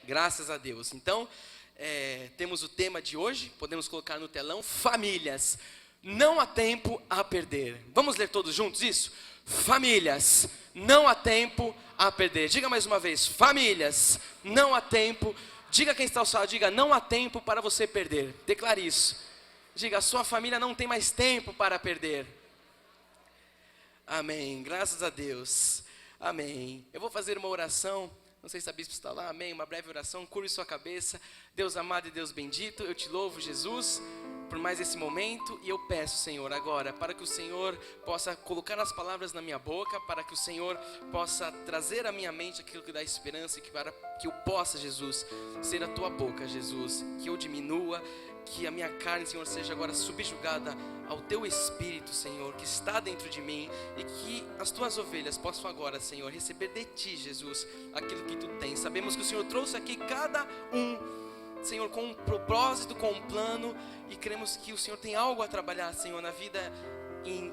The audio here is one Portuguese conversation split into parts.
Graças a Deus. Então, temos o tema de hoje, podemos colocar no telão, famílias. Não há tempo a perder. Vamos ler todos juntos isso? Famílias, não há tempo a perder. Diga mais uma vez, famílias, não há tempo. Diga quem está ao seu lado, diga, não há tempo para você perder. Declare isso. Diga, a sua família não tem mais tempo para perder. Amém, graças a Deus. Amém. Eu vou fazer uma oração. Não sei se a bispa está lá, amém, uma breve oração, curve sua cabeça. Deus amado e Deus bendito, eu te louvo, Jesus, por mais esse momento. E eu peço, Senhor, agora, para que o Senhor possa colocar as palavras na minha boca, para que o Senhor possa trazer à minha mente aquilo que dá esperança, e que para que eu possa, Jesus, ser a tua boca, Jesus, que eu diminua, que a minha carne, Senhor, seja agora subjugada ao teu Espírito, Senhor, que está dentro de mim, e que as tuas ovelhas possam agora, Senhor, receber de ti, Jesus, aquilo que tu tens. Sabemos que o Senhor trouxe aqui cada um, Senhor, com um propósito, com um plano, e cremos que o Senhor tem algo a trabalhar, Senhor, na vida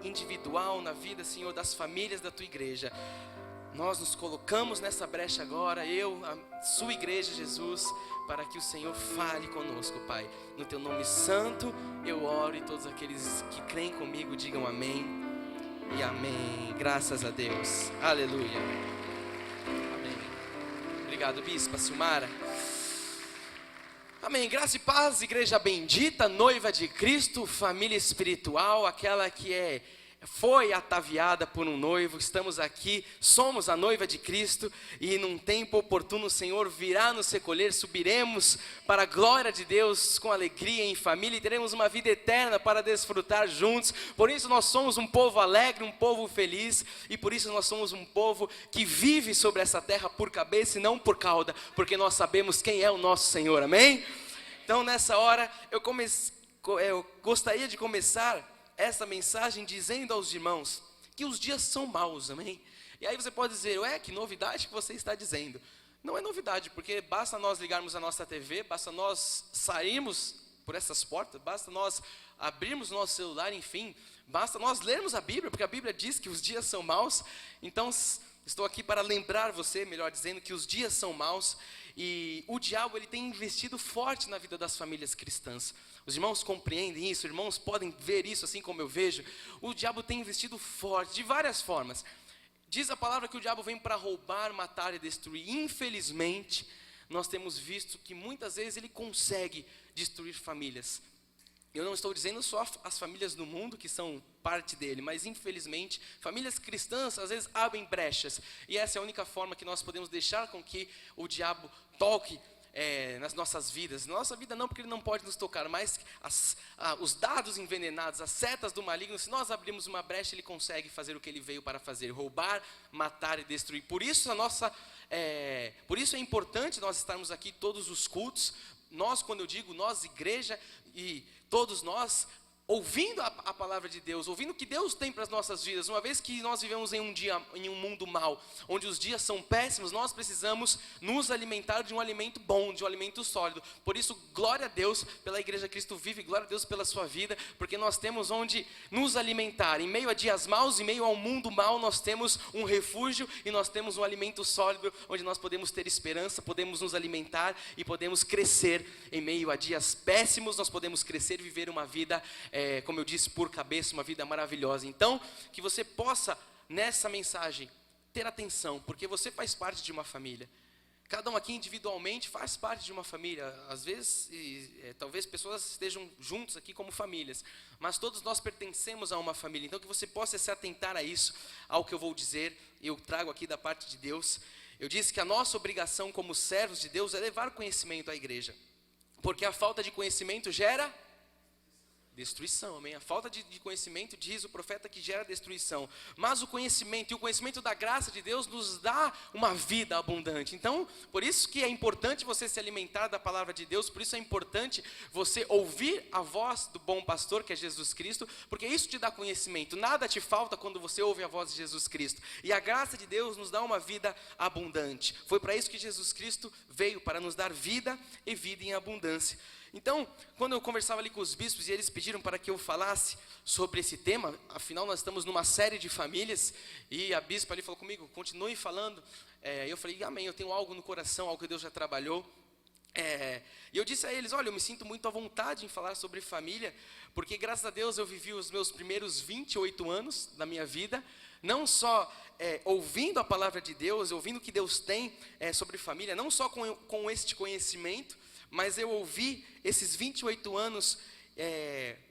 individual, na vida, Senhor, das famílias da tua igreja. Nós nos colocamos nessa brecha agora, a sua igreja, Jesus, para que o Senhor fale conosco, Pai. No teu nome santo eu oro, e todos aqueles que creem comigo digam amém e amém. Graças a Deus, aleluia. Amém. Obrigado, bispa Silmara. Amém, graça e paz, igreja bendita, noiva de Cristo, família espiritual, aquela que foi ataviada por um noivo. Estamos aqui, somos a noiva de Cristo, e num tempo oportuno o Senhor virá nos recolher, subiremos para a glória de Deus com alegria em família, e teremos uma vida eterna para desfrutar juntos. Por isso nós somos um povo alegre, um povo feliz, e por isso nós somos um povo que vive sobre essa terra por cabeça e não por cauda, porque nós sabemos quem é o nosso Senhor, amém? Então nessa hora eu gostaria de começar essa mensagem dizendo aos irmãos que os dias são maus, amém? E aí você pode dizer, que novidade que você está dizendo? Não é novidade, porque basta nós ligarmos a nossa TV, basta nós sairmos por essas portas, basta nós abrirmos o nosso celular, enfim, basta nós lermos a Bíblia, porque a Bíblia diz que os dias são maus. Então estou aqui para lembrar você, melhor dizendo, que os dias são maus, e o diabo ele tem investido forte na vida das famílias cristãs. Os irmãos compreendem isso, os irmãos podem ver isso assim como eu vejo. O diabo tem investido forte, de várias formas. Diz a palavra que o diabo vem para roubar, matar e destruir. Infelizmente, nós temos visto que muitas vezes ele consegue destruir famílias. Eu não estou dizendo só as famílias do mundo que são parte dele, mas infelizmente, famílias cristãs às vezes abrem brechas. E essa é a única forma que nós podemos deixar com que o diabo toque nas nossas vidas. Na nossa vida não, porque ele não pode nos tocar, mas os dados envenenados, as setas do maligno, se nós abrirmos uma brecha, ele consegue fazer o que ele veio para fazer: roubar, matar e destruir. Por isso por isso é importante nós estarmos aqui todos os cultos. Nós, quando eu digo nós, igreja, e todos nós, ouvindo a palavra de Deus, ouvindo o que Deus tem para as nossas vidas. Uma vez que nós vivemos em um mundo mau, onde os dias são péssimos, nós precisamos nos alimentar de um alimento bom, de um alimento sólido. Por isso, glória a Deus pela Igreja Cristo Vive, glória a Deus pela sua vida, porque nós temos onde nos alimentar. Em meio a dias maus, em meio ao mundo mau, nós temos um refúgio, e nós temos um alimento sólido, onde nós podemos ter esperança, podemos nos alimentar e podemos crescer. Em meio a dias péssimos, nós podemos crescer e viver uma vida como eu disse, por cabeça, uma vida maravilhosa. Então, que você possa, nessa mensagem, ter atenção, porque você faz parte de uma família. Cada um aqui individualmente faz parte de uma família. Às vezes, talvez pessoas estejam juntos aqui como famílias, mas todos nós pertencemos a uma família. Então, que você possa se atentar a isso, ao que eu vou dizer. Eu trago aqui da parte de Deus. Eu disse que a nossa obrigação como servos de Deus é levar conhecimento à igreja, porque a falta de conhecimento gera destruição, amém? A falta de conhecimento, diz o profeta, que gera destruição. Mas o conhecimento, e o conhecimento da graça de Deus, nos dá uma vida abundante. Então, por isso que é importante você se alimentar da palavra de Deus. Por isso é importante você ouvir a voz do bom pastor, que é Jesus Cristo, porque isso te dá conhecimento. Nada te falta quando você ouve a voz de Jesus Cristo. E a graça de Deus nos dá uma vida abundante. Foi para isso que Jesus Cristo veio, para nos dar vida e vida em abundância. Então, quando eu conversava ali com os bispos, e eles pediram pediram para que eu falasse sobre esse tema, afinal nós estamos numa série de famílias, e a bispa ali falou comigo, continue falando. Eu falei, amém, eu tenho algo no coração, algo que Deus já trabalhou. E eu disse a eles, olha, eu me sinto muito à vontade em falar sobre família, porque graças a Deus eu vivi os meus primeiros 28 anos da minha vida, não só ouvindo a palavra de Deus, ouvindo o que Deus tem sobre família, não só com este conhecimento, mas eu ouvi esses 28 anos,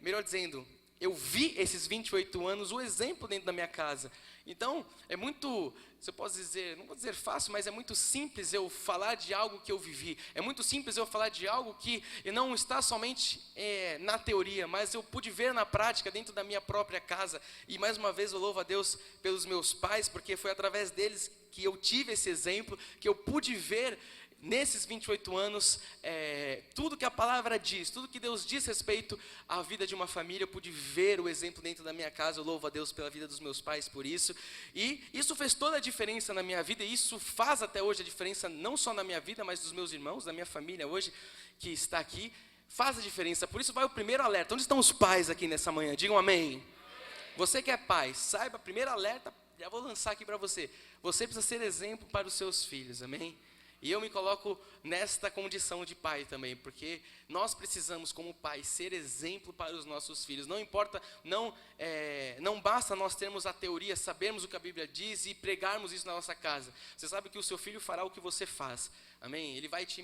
melhor dizendo, eu vi esses 28 anos o exemplo dentro da minha casa. Então, é muito, se eu posso dizer, não vou dizer fácil, mas é muito simples eu falar de algo que eu vivi. É muito simples eu falar de algo que não está somente na teoria, mas eu pude ver na prática dentro da minha própria casa. E mais uma vez eu louvo a Deus pelos meus pais, porque foi através deles que eu tive esse exemplo, que eu pude ver nesses 28 anos, tudo que a palavra diz, tudo que Deus diz respeito à vida de uma família, eu pude ver o exemplo dentro da minha casa. Eu louvo a Deus pela vida dos meus pais por isso, e isso fez toda a diferença na minha vida, e isso faz até hoje a diferença, não só na minha vida, mas dos meus irmãos, da minha família hoje, que está aqui, faz a diferença. Por isso vai o primeiro alerta. Onde estão os pais aqui nessa manhã? Digam amém. Você que é pai, saiba, primeiro alerta, já vou lançar aqui para você. Você precisa ser exemplo para os seus filhos, amém? E eu me coloco nesta condição de pai também, porque nós precisamos, como pai, ser exemplo para os nossos filhos. Não importa, não basta nós termos a teoria, sabermos o que a Bíblia diz e pregarmos isso na nossa casa. Você sabe que o seu filho fará o que você faz, amém? Ele vai te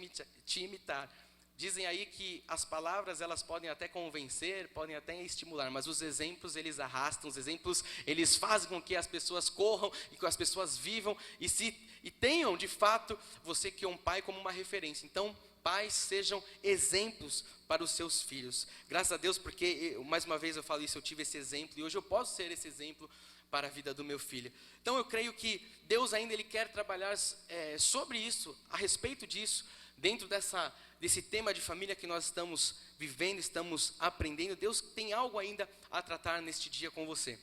imitar. Dizem aí que as palavras, elas podem até convencer, podem até estimular, mas os exemplos, eles arrastam, os exemplos, eles fazem com que as pessoas corram e que as pessoas vivam e tenham, de fato, você que é um pai como uma referência. Então, pais, sejam exemplos para os seus filhos. Graças a Deus, porque, mais uma vez eu falo isso, eu tive esse exemplo, e hoje eu posso ser esse exemplo para a vida do meu filho. Então, eu creio que Deus ainda Ele quer trabalhar sobre isso, a respeito disso, dentro desse tema de família que nós estamos vivendo, estamos aprendendo. Deus tem algo ainda a tratar neste dia com você.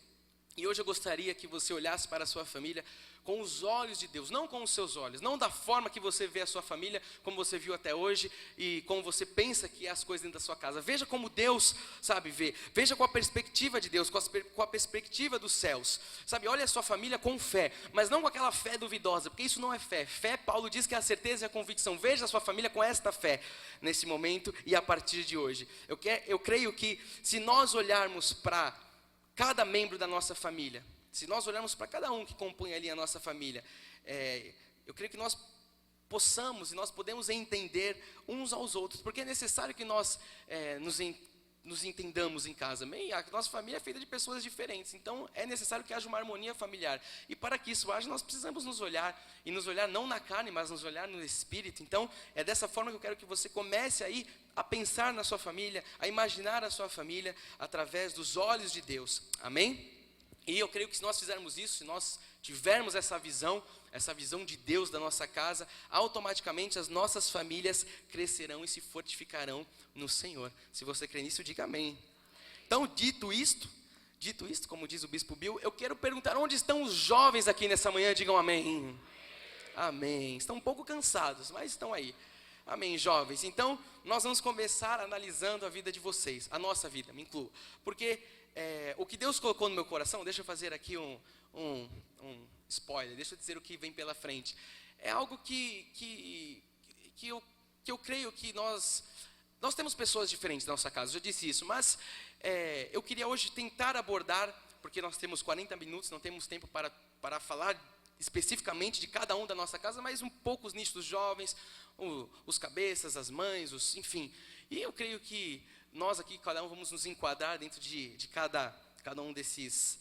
E hoje eu gostaria que você olhasse para a sua família com os olhos de Deus, não com os seus olhos, não da forma que você vê a sua família, como você viu até hoje, e como você pensa que é as coisas dentro da sua casa. Veja como Deus sabe ver, veja com a perspectiva de Deus, com a perspectiva dos céus, sabe, olha a sua família com fé, mas não com aquela fé duvidosa, porque isso não é fé. Fé, Paulo diz que é a certeza e a convicção. Veja a sua família com esta fé, nesse momento e a partir de hoje. Eu creio que se nós olharmos para cada membro da nossa família, se nós olharmos para cada um que compõe ali a nossa família, eu creio que nós possamos e nós podemos entender uns aos outros, porque é necessário que nós nos entendamos em casa. A nossa família é feita de pessoas diferentes, então é necessário que haja uma harmonia familiar, e para que isso haja, nós precisamos nos olhar, e nos olhar não na carne, mas nos olhar no Espírito. Então é dessa forma que eu quero que você comece aí a pensar na sua família, a imaginar a sua família através dos olhos de Deus, amém? E eu creio que se nós fizermos isso, se nós tivermos essa visão de Deus da nossa casa, automaticamente as nossas famílias crescerão e se fortificarão no Senhor. Se você crê nisso, diga amém. Então, dito isto, como diz o Bispo Bill, eu quero perguntar, onde estão os jovens aqui nessa manhã? Digam amém. Amém. Estão um pouco cansados, mas estão aí. Amém, jovens. Então, nós vamos começar analisando a vida de vocês, a nossa vida, me incluo. Porque o que Deus colocou no meu coração, deixa eu fazer aqui um spoiler, deixa eu dizer o que vem pela frente. É algo que eu creio que nós temos pessoas diferentes na nossa casa, eu já disse isso, mas eu queria hoje tentar abordar, porque nós temos 40 minutos, não temos tempo para falar especificamente de cada um da nossa casa, mas um pouco os nichos dos jovens, os cabeças, as mães, enfim. E eu creio que nós aqui, cada um, vamos nos enquadrar dentro de cada um dessas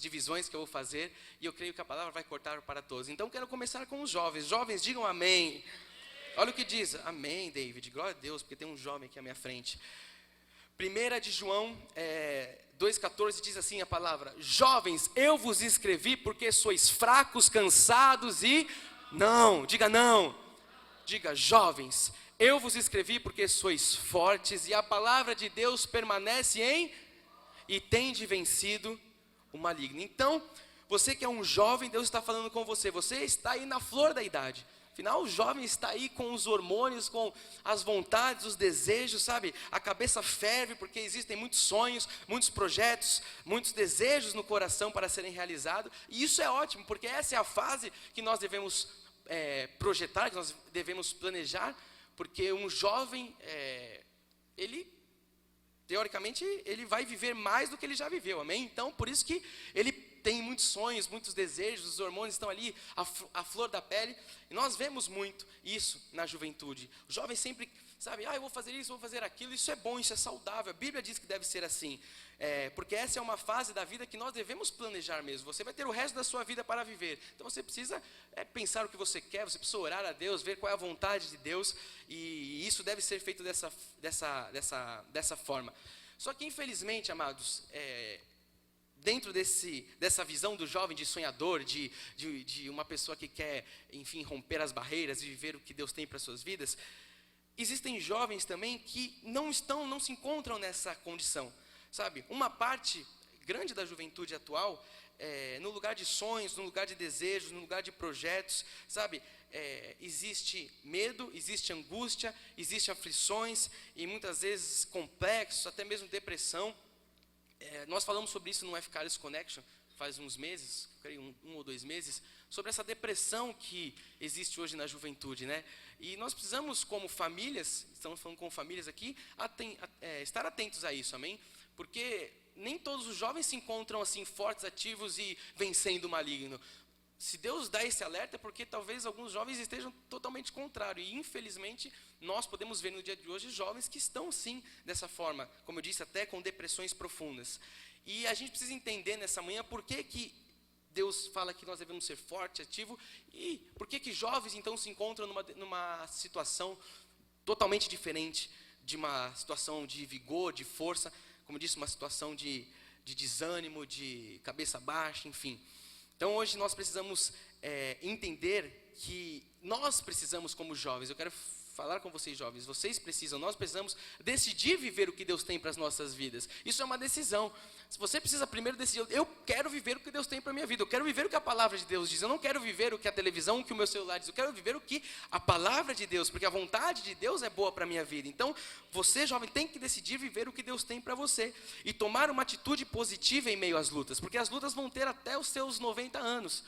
divisões que eu vou fazer, e eu creio que a palavra vai cortar para todos. Então, quero começar com os jovens. Jovens, digam amém. Olha o que diz. Amém, David. Glória a Deus, porque tem um jovem aqui à minha frente. 1 de João 2,14 diz assim a palavra: jovens, eu vos escrevi porque sois fracos, cansados e... Não, diga não. Diga, jovens, eu vos escrevi porque sois fortes e a palavra de Deus permanece e tende vencido o maligno. Então, você que é um jovem, Deus está falando com você. Você está aí na flor da idade. Afinal, o jovem está aí com os hormônios, com as vontades, os desejos, sabe? A cabeça ferve porque existem muitos sonhos, muitos projetos, muitos desejos no coração para serem realizados. E isso é ótimo, porque essa é a fase que nós devemos projetar, que nós devemos planejar, porque um jovem, ele, teoricamente, ele vai viver mais do que ele já viveu, amém? Então, por isso que ele tem muitos sonhos, muitos desejos, os hormônios estão ali, a flor da pele, e nós vemos muito isso na juventude. O jovem sempre, sabe, eu vou fazer isso, vou fazer aquilo, isso é bom, isso é saudável, a Bíblia diz que deve ser assim, porque essa é uma fase da vida que nós devemos planejar mesmo. Você vai ter o resto da sua vida para viver, então você precisa pensar o que você quer, você precisa orar a Deus, ver qual é a vontade de Deus, e isso deve ser feito dessa forma. Só que infelizmente, amados, dentro dessa visão do jovem, de sonhador, de uma pessoa que quer, enfim, romper as barreiras e viver o que Deus tem para as suas vidas, existem jovens também que não se encontram nessa condição, sabe? Uma parte grande da juventude atual, no lugar de sonhos, no lugar de desejos, no lugar de projetos, sabe? Existe medo, existe angústia, existem aflições e muitas vezes complexos, até mesmo depressão. Nós falamos sobre isso no F-Caris Connection, faz uns meses, creio um ou 2 meses, sobre essa depressão que existe hoje na juventude, né? E nós precisamos, como famílias, estamos falando com famílias aqui, estar atentos a isso, amém? Porque nem todos os jovens se encontram assim, fortes, ativos e vencendo o maligno. Se Deus dá esse alerta é porque talvez alguns jovens estejam totalmente contrário. E infelizmente nós podemos ver no dia de hoje jovens que estão sim dessa forma, como eu disse, até com depressões profundas. E a gente precisa entender nessa manhã por que Deus fala que nós devemos ser forte, ativo, e por que jovens então se encontram numa situação totalmente diferente de uma situação de vigor, de força, como eu disse, uma situação de desânimo, de cabeça baixa, enfim. Então hoje nós precisamos entender que nós precisamos como jovens, eu quero falar com vocês jovens, nós precisamos decidir viver o que Deus tem para as nossas vidas. Isso é uma decisão. Você precisa primeiro decidir, eu quero viver o que Deus tem para a minha vida, eu quero viver o que a palavra de Deus diz, eu não quero viver o que a televisão, o que o meu celular diz, eu quero viver o que a palavra de Deus, porque a vontade de Deus é boa para a minha vida. Então você jovem tem que decidir viver o que Deus tem para você e tomar uma atitude positiva em meio às lutas, porque as lutas vão ter até os seus 90 anos.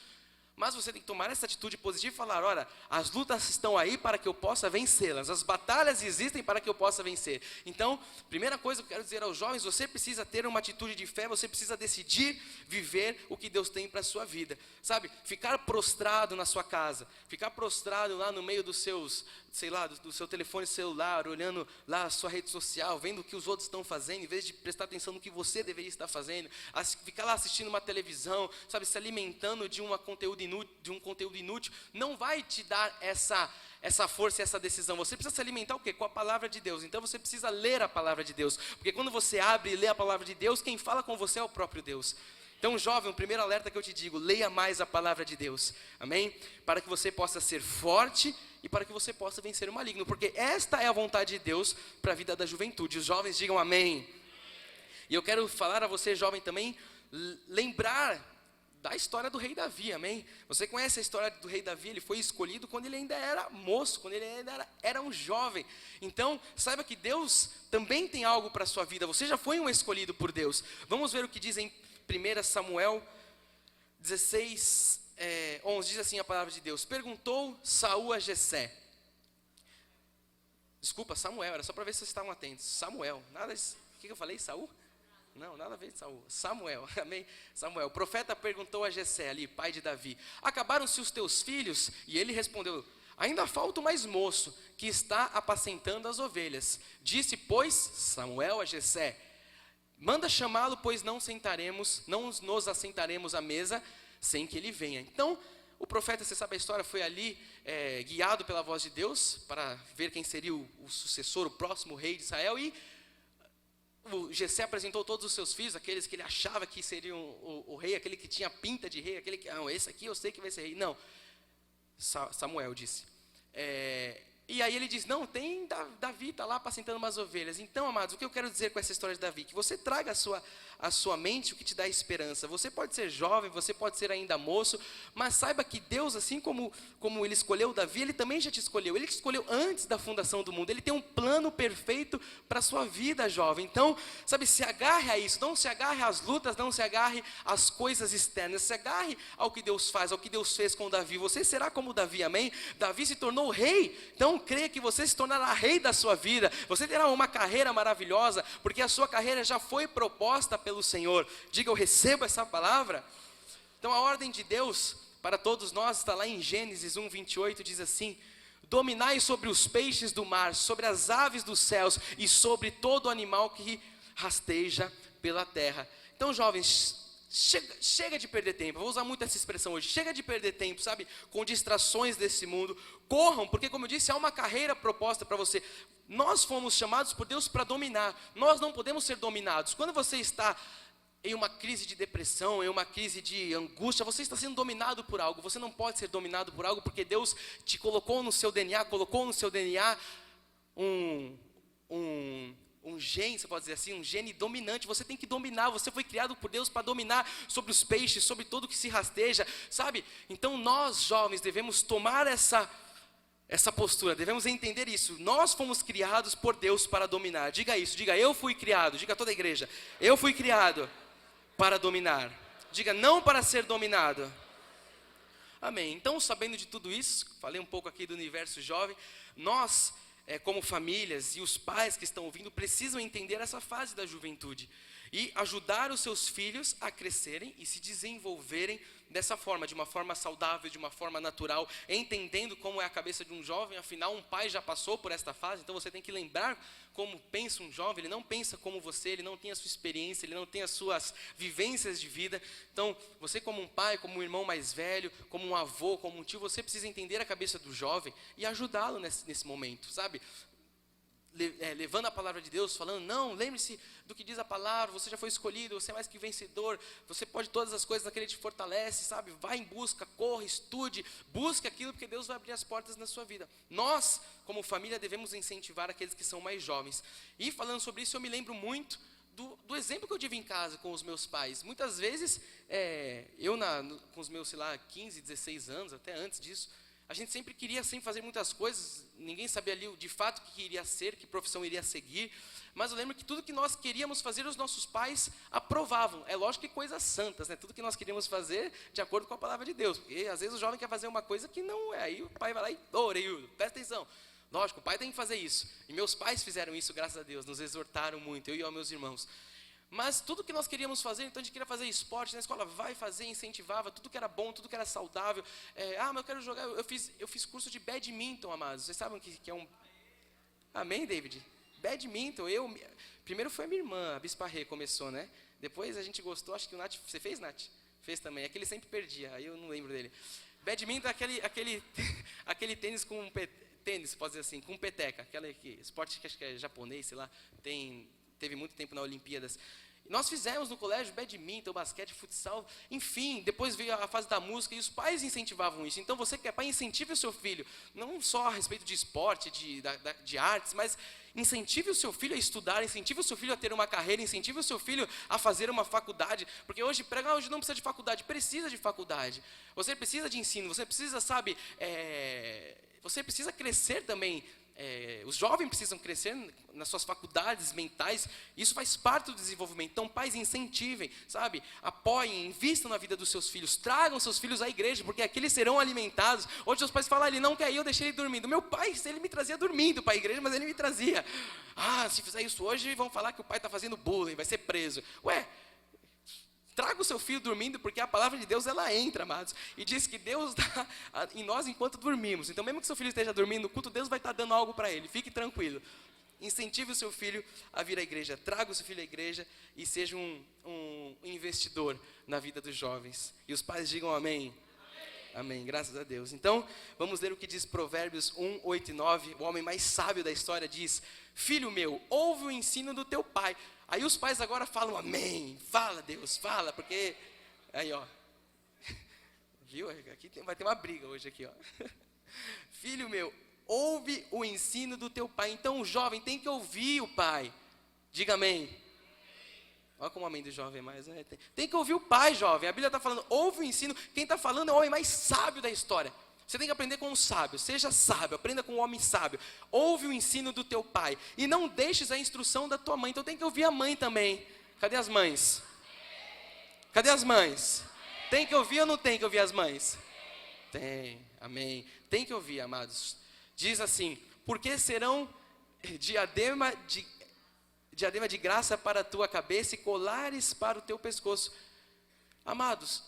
Mas você tem que tomar essa atitude positiva e falar, olha, as lutas estão aí para que eu possa vencê-las, as batalhas existem para que eu possa vencer. Então, primeira coisa que eu quero dizer aos jovens, você precisa ter uma atitude de fé, você precisa decidir viver o que Deus tem para a sua vida. Sabe, ficar prostrado na sua casa, ficar prostrado lá no meio dos seus, sei lá, do seu telefone celular, olhando lá a sua rede social, vendo o que os outros estão fazendo, em vez de prestar atenção no que você deveria estar fazendo, ficar lá assistindo uma televisão, sabe, se alimentando de um conteúdo inútil, não vai te dar essa força e essa decisão. Você precisa se alimentar o quê? Com a palavra de Deus. Então você precisa ler a palavra de Deus, porque quando você abre e lê a palavra de Deus, quem fala com você é o próprio Deus. Então, jovem, o primeiro alerta que eu te digo, leia mais a palavra de Deus, amém? Para que você possa ser forte e para que você possa vencer o maligno, porque esta é a vontade de Deus para a vida da juventude. Os jovens digam amém. E eu quero falar a você, jovem, também, lembrar da história do rei Davi, amém? Você conhece a história do rei Davi? Ele foi escolhido quando ele ainda era moço, quando ele ainda era um jovem. Então, saiba que Deus também tem algo para a sua vida, você já foi um escolhido por Deus. Vamos ver o que diz em 1 Samuel 16, 11, diz assim a palavra de Deus: perguntou Saul a Jessé. Desculpa, Samuel, era só para ver se vocês estavam atentos. Samuel, nada, o que eu falei, Saul? Não, nada a ver de Saul. Samuel, amém? Samuel, o profeta perguntou a Jessé, ali, pai de Davi: acabaram-se os teus filhos? E ele respondeu: ainda falta o mais moço, que está apacentando as ovelhas. Disse, pois, Samuel a Jessé: manda chamá-lo, pois não nos assentaremos à mesa sem que ele venha. Então, o profeta, você sabe a história, foi ali guiado pela voz de Deus para ver quem seria o sucessor, o próximo rei de Israel. E o Jessé apresentou todos os seus filhos, aqueles que ele achava que seriam o rei, aquele que tinha pinta de rei, aquele que, não, esse aqui eu sei que vai ser rei. Não, Samuel disse. E aí ele diz, não, tem Davi, está lá apacentando umas ovelhas. Então, amados, o que eu quero dizer com essa história de Davi? Que você traga à sua mente o que te dá esperança. Você pode ser jovem, você pode ser ainda moço, mas saiba que Deus, assim como ele escolheu Davi, Ele também já te escolheu. Ele te escolheu antes da fundação do mundo. Ele tem um plano perfeito para a sua vida, jovem. Então, sabe, se agarre a isso. Não se agarre às lutas, não se agarre às coisas externas. Se agarre ao que Deus faz, ao que Deus fez com Davi. Você será como Davi, amém? Davi se tornou rei. Então, creia que você se tornará rei da sua vida. Você terá uma carreira maravilhosa, porque a sua carreira já foi proposta pelo Senhor. Diga, eu recebo essa palavra. Então a ordem de Deus para todos nós está lá em Gênesis 1:28, diz assim: dominai sobre os peixes do mar, sobre as aves dos céus e sobre todo animal que rasteja pela terra. Então, jovens, chega de perder tempo. Eu vou usar muito essa expressão hoje. Chega de perder tempo, sabe, com distrações desse mundo. Corram, porque como eu disse, há uma carreira proposta para você. Nós fomos chamados por Deus para dominar. Nós não podemos ser dominados. Quando você está em uma crise de depressão, em uma crise de angústia, você está sendo dominado por algo. Você não pode ser dominado por algo, porque Deus te colocou no seu DNA, um gene, você pode dizer assim, um gene dominante. Você tem que dominar. Você foi criado por Deus para dominar sobre os peixes, sobre tudo que se rasteja, sabe? Então nós, jovens, devemos tomar essa postura, devemos entender isso. Nós fomos criados por Deus para dominar. Diga isso, diga, eu fui criado. Diga a toda a igreja, eu fui criado para dominar. Diga, não para ser dominado. Amém. Então, sabendo de tudo isso, falei um pouco aqui do universo jovem, nós, como famílias e os pais que estão ouvindo, precisam entender essa fase da juventude e ajudar os seus filhos a crescerem e se desenvolverem dessa forma, de uma forma saudável, de uma forma natural, entendendo como é a cabeça de um jovem. Afinal, um pai já passou por esta fase, então você tem que lembrar como pensa um jovem. Ele não pensa como você, ele não tem a sua experiência, ele não tem as suas vivências de vida. Então, você como um pai, como um irmão mais velho, como um avô, como um tio, você precisa entender a cabeça do jovem e ajudá-lo nesse momento, sabe? Levando a palavra de Deus, falando, não, lembre-se do que diz a palavra, você já foi escolhido, você é mais que vencedor, você pode todas as coisas naquele que te fortalece, sabe? Vá em busca, corra, estude, busque aquilo, porque Deus vai abrir as portas na sua vida. Nós, como família, devemos incentivar aqueles que são mais jovens. E falando sobre isso, eu me lembro muito do exemplo que eu tive em casa com os meus pais. Muitas vezes, com os meus, 15, 16 anos, até antes disso, a gente sempre queria fazer muitas coisas, ninguém sabia ali de fato o que iria ser, que profissão iria seguir, mas eu lembro que tudo que nós queríamos fazer, os nossos pais aprovavam. É lógico que coisas santas, né? Tudo que nós queríamos fazer de acordo com a palavra de Deus, porque às vezes o jovem quer fazer uma coisa que não é, aí o pai vai lá e, Neildo, presta atenção. Lógico, o pai tem que fazer isso, e meus pais fizeram isso, graças a Deus, nos exortaram muito, eu e os meus irmãos. Mas tudo que nós queríamos fazer, então a gente queria fazer esporte na escola, vai fazer, incentivava, tudo que era bom, tudo que era saudável. Mas eu quero jogar, eu fiz curso de badminton, amados. Vocês sabem que é um... Amém, David? Badminton, primeiro foi a minha irmã, a Bispa Rê, começou, né? Depois a gente gostou, acho que o Nath, você fez, Nath? Fez também, é que ele sempre perdia, aí eu não lembro dele. Badminton é aquele tênis com tênis, pode dizer assim, com peteca, esporte que acho que é japonês, sei lá, teve muito tempo na Olimpíadas. Nós fizemos no colégio badminton, basquete, futsal, enfim, depois veio a fase da música e os pais incentivavam isso. Então você que é pai, incentive o seu filho, não só a respeito de esporte, de artes, mas incentive o seu filho a estudar, incentive o seu filho a ter uma carreira, incentive o seu filho a fazer uma faculdade, porque hoje não precisa de faculdade, precisa de faculdade. Você precisa de ensino, você precisa, você precisa crescer também. Os jovens precisam crescer nas suas faculdades mentais, isso faz parte do desenvolvimento. Então, pais, incentivem, sabe? Apoiem, invistam na vida dos seus filhos, tragam seus filhos à igreja, porque aqui eles serão alimentados. Hoje os pais falam, ele não quer ir, eu deixei ele dormindo. Meu pai, ele me trazia dormindo para a igreja, mas ele me trazia. Se fizer isso hoje, vão falar que o pai está fazendo bullying, vai ser preso. Traga o seu filho dormindo, porque a palavra de Deus, ela entra, amados, e diz que Deus dá em nós enquanto dormimos. Então, mesmo que seu filho esteja dormindo no culto, Deus vai estar dando algo para ele, fique tranquilo. Incentive o seu filho a vir à igreja, traga o seu filho à igreja e seja um investidor na vida dos jovens. E os pais digam amém. Amém, graças a Deus. Então, vamos ler o que diz Provérbios 1, 8 e 9. O homem mais sábio da história diz: filho meu, ouve o ensino do teu pai. Aí os pais agora falam amém, fala Deus, fala, porque, aí viu, aqui vai ter uma briga hoje aqui, Filho meu, ouve o ensino do teu pai. Então o jovem tem que ouvir o pai. Diga amém. Olha como o amém do jovem é mais, né? Tem que ouvir o pai, jovem. A Bíblia está falando, ouve o ensino. Quem está falando é o homem mais sábio da história. Você tem que aprender com um sábio, seja sábio, aprenda com um homem sábio. Ouve o ensino do teu pai e não deixes a instrução da tua mãe. Então tem que ouvir a mãe também. Cadê as mães? Cadê as mães? Tem que ouvir ou não tem que ouvir as mães? Tem, amém. Tem que ouvir, amados. Diz assim, porque serão diadema de graça para a tua cabeça e colares para o teu pescoço. Amados,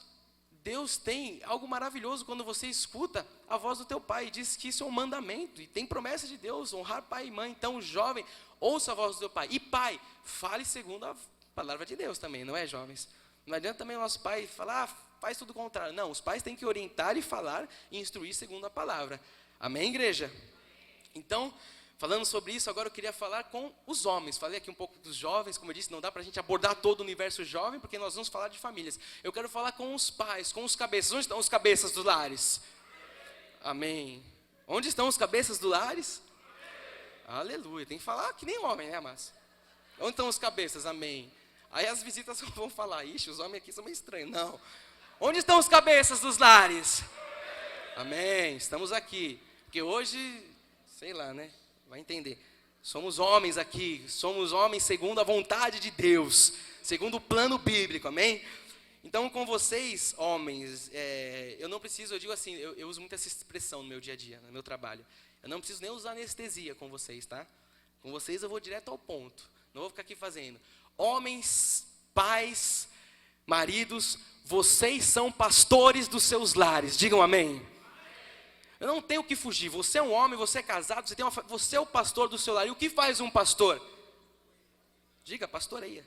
Deus tem algo maravilhoso quando você escuta a voz do teu pai. Diz que isso é um mandamento e tem promessa de Deus, honrar pai e mãe. Então, jovem, ouça a voz do teu pai. E pai, fale segundo a palavra de Deus também, não é, jovens? Não adianta também o nosso pai falar, faz tudo o contrário. Não, os pais têm que orientar e falar e instruir segundo a palavra. Amém, igreja? Então, falando sobre isso, agora eu queria falar com os homens. Falei aqui um pouco dos jovens, como eu disse, não dá para a gente abordar todo o universo jovem, porque nós vamos falar de famílias. Eu quero falar com os pais, com os cabeças. Onde estão os cabeças dos lares? Amém. Onde estão os cabeças dos lares? Aleluia. Tem que falar que nem homem, né, mas? Onde estão os cabeças? Amém. Aí as visitas vão falar, ixi, os homens aqui são meio estranhos. Não. Onde estão os cabeças dos lares? Amém. Estamos aqui. Porque hoje, sei lá, né? Vai entender. Somos homens aqui, somos homens segundo a vontade de Deus, segundo o plano bíblico, amém? Então, com vocês, homens, eu não preciso, eu digo assim, eu uso muito essa expressão no meu dia a dia, no meu trabalho. Eu não preciso nem usar anestesia com vocês, tá? Com vocês eu vou direto ao ponto, não vou ficar aqui fazendo. Homens, pais, maridos, vocês são pastores dos seus lares, digam amém. Eu não tenho que fugir. Você é um homem, você é casado, você é o pastor do seu lar. E o que faz um pastor? Diga, pastoreia.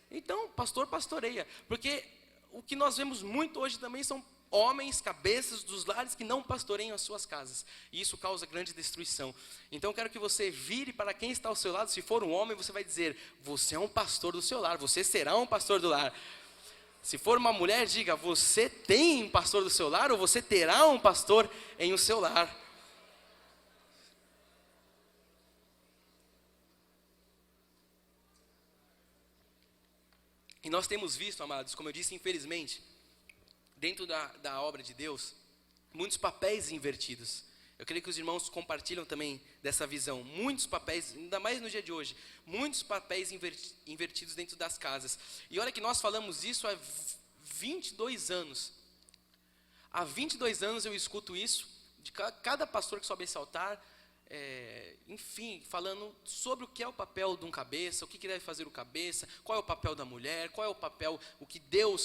Então, pastor pastoreia. Porque o que nós vemos muito hoje também são homens, cabeças dos lares que não pastoreiam as suas casas. E isso causa grande destruição. Então, eu quero que você vire para quem está ao seu lado. Se for um homem, você vai dizer, você é um pastor do seu lar. Você será um pastor do lar. Se for uma mulher, diga, você tem um pastor do seu lar ou você terá um pastor em o seu lar. E nós temos visto, amados, como eu disse, infelizmente, dentro da obra de Deus, muitos papéis invertidos. Eu creio que os irmãos compartilham também dessa visão. Muitos papéis, ainda mais no dia de hoje, muitos papéis invertidos dentro das casas. E olha que nós falamos isso há 22 anos. Há 22 anos eu escuto isso, de cada pastor que sobe esse altar, enfim, falando sobre o que é o papel de um cabeça, o que deve fazer o cabeça, qual é o papel da mulher, qual é o papel,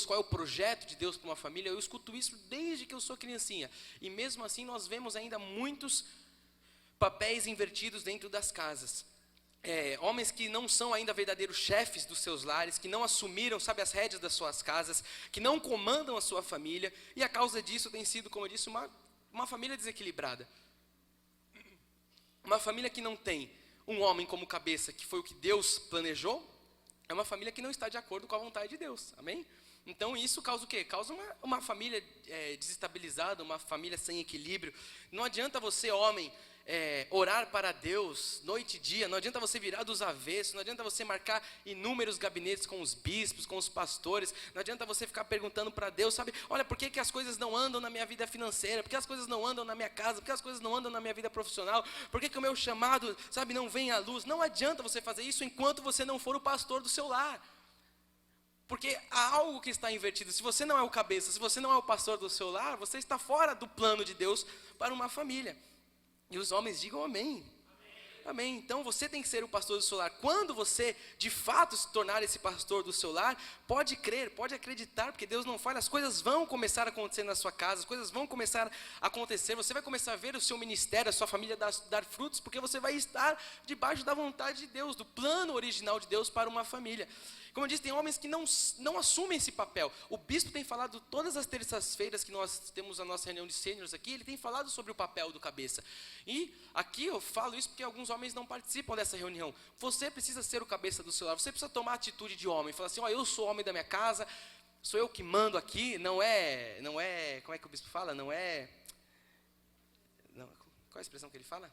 qual é o projeto de Deus para uma família. Eu escuto isso desde que eu sou criancinha. E mesmo assim nós vemos ainda muitos papéis invertidos dentro das casas. Homens que não são ainda verdadeiros chefes dos seus lares, que não assumiram, sabe, as rédeas das suas casas, que não comandam a sua família, e a causa disso tem sido, como eu disse, uma família desequilibrada. Uma família que não tem um homem como cabeça, que foi o que Deus planejou, é uma família que não está de acordo com a vontade de Deus, amém? Então isso causa o quê? Causa uma família desestabilizada, uma família sem equilíbrio. Não adianta você, homem, orar para Deus noite e dia, não adianta você virar dos avessos, não adianta você marcar inúmeros gabinetes com os bispos, com os pastores, não adianta você ficar perguntando para Deus, sabe, olha, por que as coisas não andam na minha vida financeira, por que as coisas não andam na minha casa, por que as coisas não andam na minha vida profissional, por que o meu chamado, sabe, não vem à luz. Não adianta você fazer isso enquanto você não for o pastor do seu lar. Porque há algo que está invertido. Se você não é o cabeça, se você não é o pastor do seu lar, você está fora do plano de Deus para uma família. E os homens digam amém. Amém. Então você tem que ser o pastor do seu lar. Quando você de fato se tornar esse pastor do seu lar, pode crer, pode acreditar, porque Deus não falha. As coisas vão começar a acontecer na sua casa, as coisas vão começar a acontecer. Você vai começar a ver o seu ministério, a sua família dar frutos, porque você vai estar debaixo da vontade de Deus, do plano original de Deus para uma família. Como eu disse, tem homens que não assumem esse papel. O bispo tem falado todas as terças-feiras que nós temos a nossa reunião de sêniores aqui, ele tem falado sobre o papel do cabeça. E aqui eu falo isso porque alguns homens não participam dessa reunião. Você precisa ser o cabeça do seu lar, você precisa tomar a atitude de homem. Falar assim, eu sou homem da minha casa, sou eu que mando aqui, não é, como é que o bispo fala? Qual é a expressão que ele fala?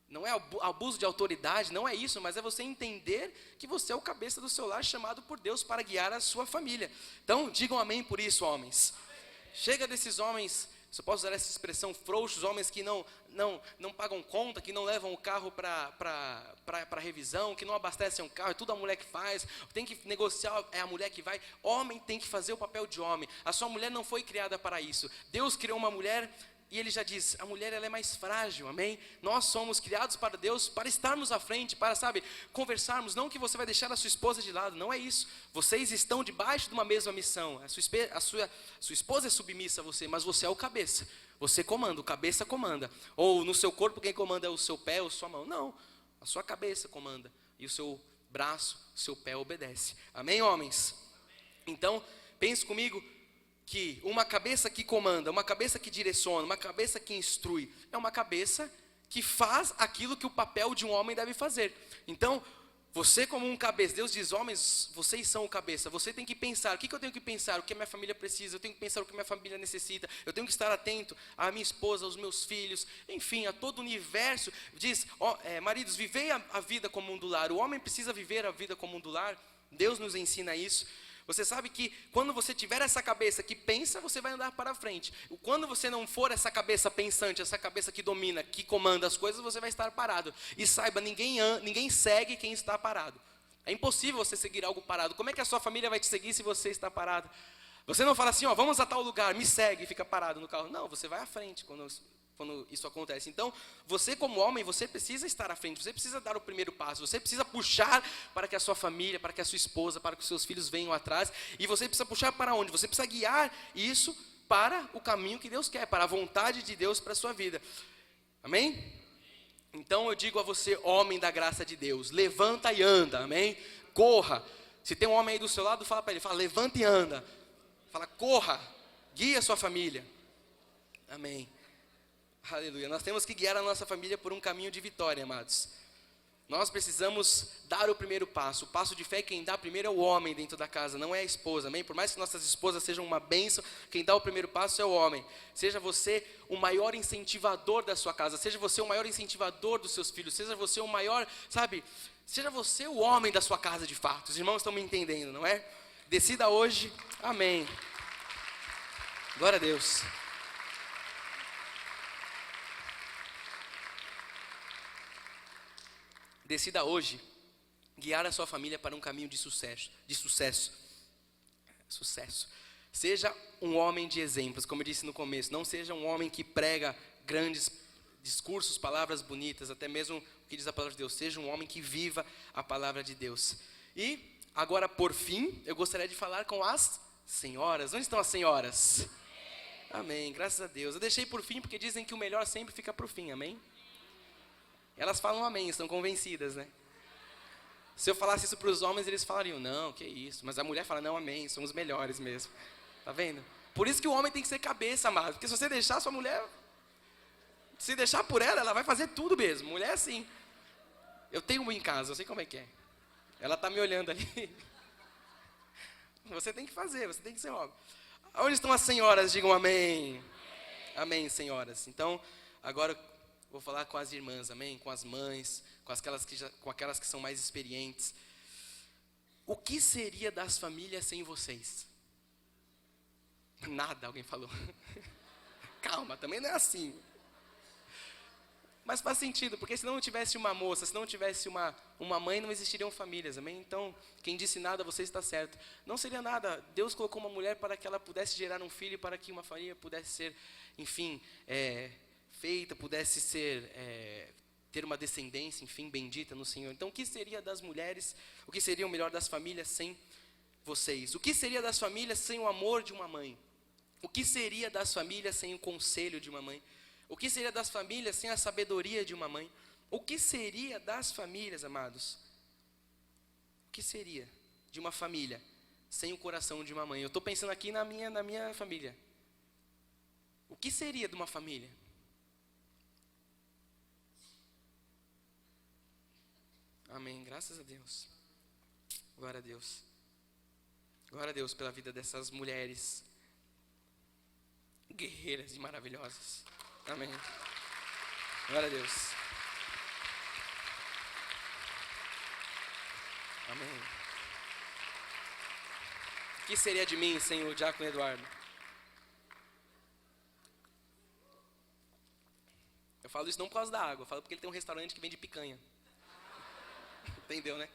Não é abuso de autoridade, não é isso, mas é você entender que você é o cabeça do seu lar, chamado por Deus para guiar a sua família. Então, digam amém por isso, homens. Chega desses homens, se eu posso usar essa expressão, frouxos, homens que não pagam conta, que não levam o carro para revisão, que não abastecem um carro, é tudo a mulher que faz, tem que negociar, é a mulher que vai. Homem tem que fazer o papel de homem. A sua mulher não foi criada para isso. Deus criou uma mulher. E ele já diz, a mulher ela é mais frágil, amém? Nós somos criados para Deus, para estarmos à frente, para, conversarmos. Não que você vai deixar a sua esposa de lado, não é isso. Vocês estão debaixo de uma mesma missão. A sua esposa é submissa a você, mas você é o cabeça. Você comanda, o cabeça comanda. Ou no seu corpo quem comanda é o seu pé ou sua mão. Não, a sua cabeça comanda. E o seu braço, o seu pé obedece. Amém, homens? Então, pense comigo. Que uma cabeça que comanda, uma cabeça que direciona, uma cabeça que instrui, é uma cabeça que faz aquilo que o papel de um homem deve fazer. Então, você como um cabeça, Deus diz, homens, vocês são o cabeça, você tem que pensar, o que eu tenho que pensar, o que a minha família precisa, eu tenho que pensar o que a minha família necessita, eu tenho que estar atento à minha esposa, aos meus filhos, enfim, a todo o universo. Diz, maridos, vivei a vida comum do lar, o homem precisa viver a vida comum do lar, Deus nos ensina isso. Você sabe que quando você tiver essa cabeça que pensa, você vai andar para frente. Quando você não for essa cabeça pensante, essa cabeça que domina, que comanda as coisas, você vai estar parado. E saiba, ninguém segue quem está parado. É impossível você seguir algo parado. Como é que a sua família vai te seguir se você está parado? Você não fala assim, vamos a tal lugar, me segue e fica parado no carro. Não, você vai à frente quando isso acontece. Então, você como homem, você precisa estar à frente, você precisa dar o primeiro passo, você precisa puxar para que a sua família, para que a sua esposa, para que os seus filhos venham atrás, e você precisa puxar para onde? Você precisa guiar isso para o caminho que Deus quer, para a vontade de Deus para a sua vida. Amém? Então eu digo a você, homem da graça de Deus, levanta e anda, amém? Corra. Se tem um homem aí do seu lado, fala para ele, levanta e anda. Fala, corra, guia a sua família. Amém. Aleluia. Nós temos que guiar a nossa família por um caminho de vitória, amados. Nós precisamos dar o primeiro passo. O passo de fé, quem dá primeiro é o homem dentro da casa, não é a esposa, amém? Por mais que nossas esposas sejam uma bênção, quem dá o primeiro passo é o homem. Seja você o maior incentivador da sua casa, seja você o maior incentivador dos seus filhos, seja você o maior, seja você o homem da sua casa de fato. Os irmãos estão me entendendo, não é? Decida hoje, amém. Glória a Deus. Decida hoje guiar a sua família para um caminho de sucesso. Seja um homem de exemplos, como eu disse no começo. Não seja um homem que prega grandes discursos, palavras bonitas, até mesmo o que diz a palavra de Deus. Seja um homem que viva a palavra de Deus. E agora, por fim, eu gostaria de falar com as senhoras. Onde estão as senhoras? Amém, graças a Deus. Eu deixei por fim porque dizem que o melhor sempre fica por fim, amém? Elas falam amém, estão convencidas, né? Se eu falasse isso para os homens, eles falariam, não, que isso. Mas a mulher fala, não, amém, somos melhores mesmo. Tá vendo? Por isso que o homem tem que ser cabeça, amado. Porque se você deixar a sua mulher, se deixar por ela vai fazer tudo mesmo. Mulher é assim. Eu tenho uma em casa, eu sei como é que é. Ela está me olhando ali. Você tem que fazer, você tem que ser homem. Onde estão as senhoras? Digam amém. Amém, senhoras. Então, agora vou falar com as irmãs, amém? Com as mães, com aquelas que são mais experientes. O que seria das famílias sem vocês? Nada, alguém falou. Calma, também não é assim. Mas faz sentido, porque se não tivesse uma moça, se não tivesse uma mãe, não existiriam famílias, amém? Então, quem disse nada, você está certo. Não seria nada, Deus colocou uma mulher para que ela pudesse gerar um filho, para que uma família pudesse ser, enfim, feita, pudesse ser, ter uma descendência, enfim, bendita no Senhor. Então, o que seria das mulheres, o que seria o melhor das famílias sem vocês? O que seria das famílias sem o amor de uma mãe? O que seria das famílias sem o conselho de uma mãe? O que seria das famílias sem a sabedoria de uma mãe? O que seria das famílias, amados? O que seria de uma família sem o coração de uma mãe? Eu estou pensando aqui na minha família. O que seria de uma família? Amém, graças a Deus. Glória a Deus. Glória a Deus pela vida dessas mulheres guerreiras e maravilhosas. Amém. Glória a Deus. Amém. O que seria de mim sem o diácono Eduardo? Eu falo isso não por causa da água, eu falo porque ele tem um restaurante que vende picanha. Entendeu, né?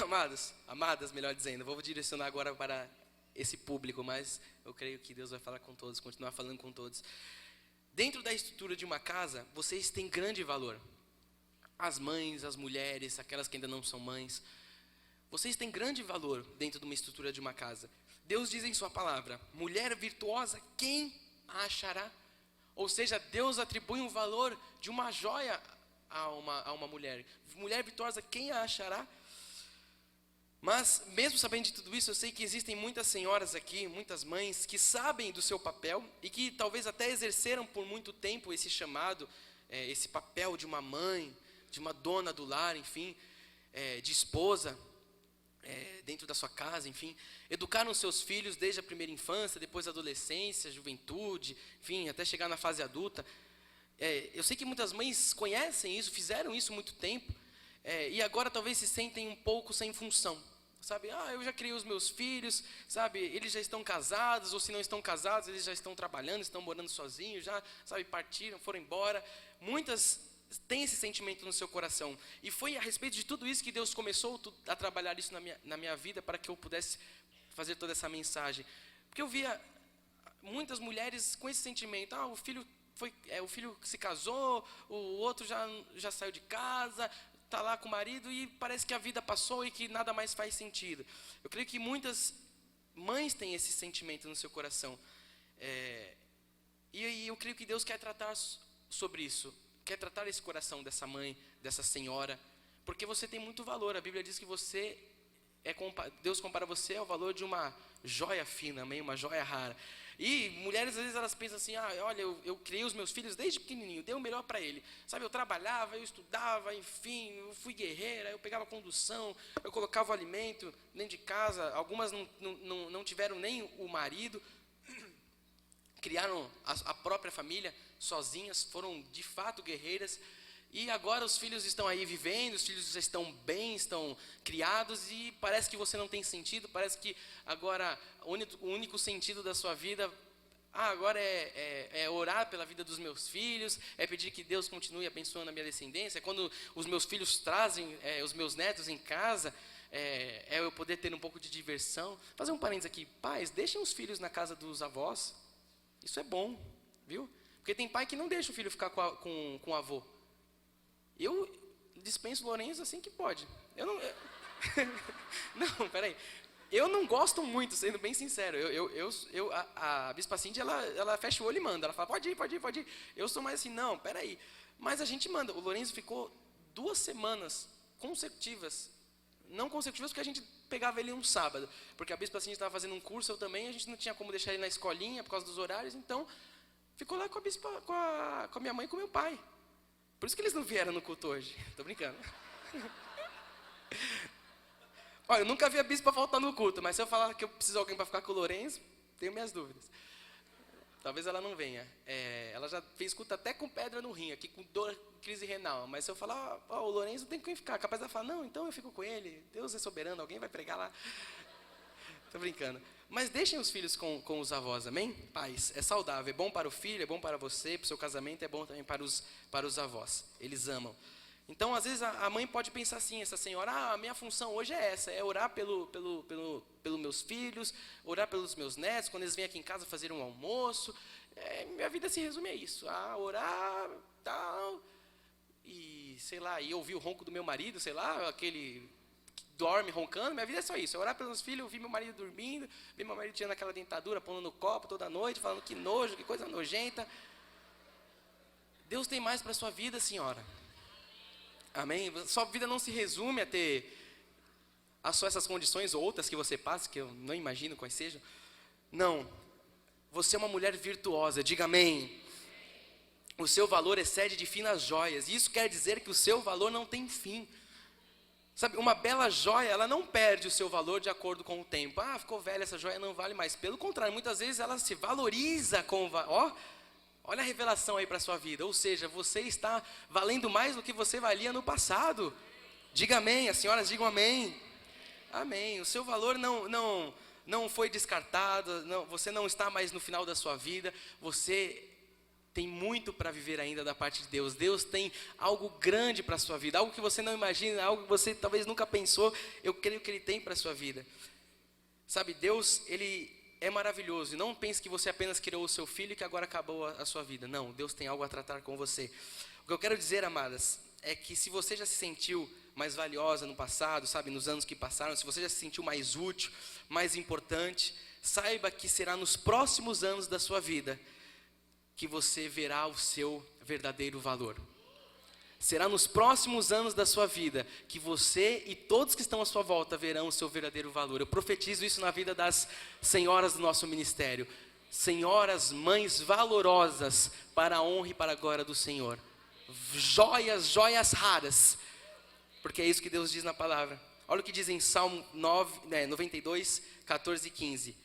Amados, amadas, melhor dizendo, vou direcionar agora para esse público, mas eu creio que Deus vai falar com todos, continuar falando com todos. Dentro da estrutura de uma casa, vocês têm grande valor. As mães, as mulheres, aquelas que ainda não são mães, vocês têm grande valor dentro de uma estrutura de uma casa. Deus diz em sua palavra, mulher virtuosa, quem a achará? Ou seja, Deus atribui um valor de uma joia a uma mulher. Mulher virtuosa, quem a achará? Mas, mesmo sabendo de tudo isso, eu sei que existem muitas senhoras aqui, muitas mães, que sabem do seu papel e que talvez até exerceram por muito tempo esse chamado, esse papel de uma mãe, de uma dona do lar, enfim, de esposa, dentro da sua casa, enfim. Educaram seus filhos desde a primeira infância, depois a adolescência, juventude, enfim, até chegar na fase adulta. Eu sei que muitas mães conhecem isso, fizeram isso há muito tempo, e agora talvez se sentem um pouco sem função. Sabe, eu já criei os meus filhos, sabe, eles já estão casados, ou se não estão casados, eles já estão trabalhando, estão morando sozinhos, já, sabe, partiram, foram embora. Muitas têm esse sentimento no seu coração. E foi a respeito de tudo isso que Deus começou a trabalhar isso na minha vida, para que eu pudesse fazer toda essa mensagem. Porque eu via muitas mulheres com esse sentimento, o filho se casou, o outro já saiu de casa, está lá com o marido e parece que a vida passou e que nada mais faz sentido. Eu creio que muitas mães têm esse sentimento no seu coração. E eu creio que Deus quer tratar sobre isso. Quer tratar esse coração dessa mãe, dessa senhora. Porque você tem muito valor. A Bíblia diz que Deus compara você ao valor de uma joia fina, amém? Uma joia rara. E mulheres, às vezes, elas pensam assim, olha, eu criei os meus filhos desde pequenininho, dei o melhor para ele. Sabe, eu trabalhava, eu estudava, enfim, eu fui guerreira, eu pegava condução, eu colocava o alimento dentro de casa. Algumas não tiveram nem o marido, criaram a própria família sozinhas, foram de fato guerreiras. E agora os filhos estão aí vivendo, os filhos estão bem, estão criados e parece que você não tem sentido, parece que agora o único sentido da sua vida, agora é orar pela vida dos meus filhos, é pedir que Deus continue abençoando a minha descendência. Quando os meus filhos trazem os meus netos em casa, é eu poder ter um pouco de diversão. Fazer um parênteses aqui, pais, deixem os filhos na casa dos avós, isso é bom, viu? Porque tem pai que não deixa o filho ficar com o avô. Eu dispenso o Lourenço assim que pode. Não, peraí. Eu não gosto muito, sendo bem sincero. A Bispa Cindy, ela fecha o olho e manda. Ela fala, pode ir. Eu sou mais assim, não, peraí. Mas a gente manda. O Lourenço ficou 2 semanas consecutivas. Não consecutivas porque a gente pegava ele um sábado. Porque a Bispa Cindy estava fazendo um curso, eu também. A gente não tinha como deixar ele na escolinha por causa dos horários. Então, ficou lá com a minha mãe e com o meu pai. Por isso que eles não vieram no culto hoje. Tô brincando. Olha, eu nunca vi a bispa faltar no culto, mas se eu falar que eu preciso de alguém para ficar com o Lourenço, tenho minhas dúvidas. Talvez ela não venha. Ela já fez culto até com pedra no rim, aqui com dor, crise renal. Mas se eu falar, o Lourenço tem quem ficar, capaz de falar, não, então eu fico com ele. Deus é soberano, alguém vai pregar lá. Tô brincando. Mas deixem os filhos com os avós, amém? Pais, é saudável, é bom para o filho, é bom para você, para o seu casamento, é bom também para os avós. Eles amam. Então, às vezes, a mãe pode pensar assim, essa senhora, a minha função hoje é essa, é orar pelos meus filhos, orar pelos meus netos, quando eles vêm aqui em casa fazer um almoço. Minha vida se resume a isso, orar, tal, e, sei lá, e ouvir o ronco do meu marido, sei lá, aquele que dorme roncando. Minha vida é só isso, é orar pelos filhos, ouvir meu marido dormindo, ver meu marido tirando aquela dentadura, pondo no copo toda noite, falando que nojo, que coisa nojenta. Deus tem mais para a sua vida, senhora. Amém? Sua vida não se resume a ter só essas condições ou outras que você passa, que eu não imagino quais sejam. Não. Você é uma mulher virtuosa, diga amém. O seu valor excede de finas joias. E isso quer dizer que o seu valor não tem fim. Sabe, uma bela joia, ela não perde o seu valor de acordo com o tempo. Ficou velha essa joia, não vale mais. Pelo contrário, muitas vezes ela se valoriza com Olha a revelação aí para a sua vida. Ou seja, você está valendo mais do que você valia no passado. Diga amém, as senhoras digam amém. Amém. O seu valor não foi descartado, você não está mais no final da sua vida. Você tem muito para viver ainda da parte de Deus. Deus tem algo grande para a sua vida, algo que você não imagina, algo que você talvez nunca pensou. Eu creio que Ele tem para a sua vida. Sabe, Deus, Ele é maravilhoso. E não pense que você apenas criou o seu filho e que agora acabou a sua vida. Não, Deus tem algo a tratar com você. O que eu quero dizer, amadas, é que se você já se sentiu mais valiosa no passado, sabe, nos anos que passaram, se você já se sentiu mais útil, mais importante, saiba que será nos próximos anos da sua vida que você verá o seu verdadeiro valor. Será nos próximos anos da sua vida que você e todos que estão à sua volta verão o seu verdadeiro valor. Eu profetizo isso na vida das senhoras do nosso ministério. Senhoras, mães valorosas para a honra e para a glória do Senhor. Joias raras. Porque é isso que Deus diz na palavra. Olha o que diz em Salmo 92, 14 e 15.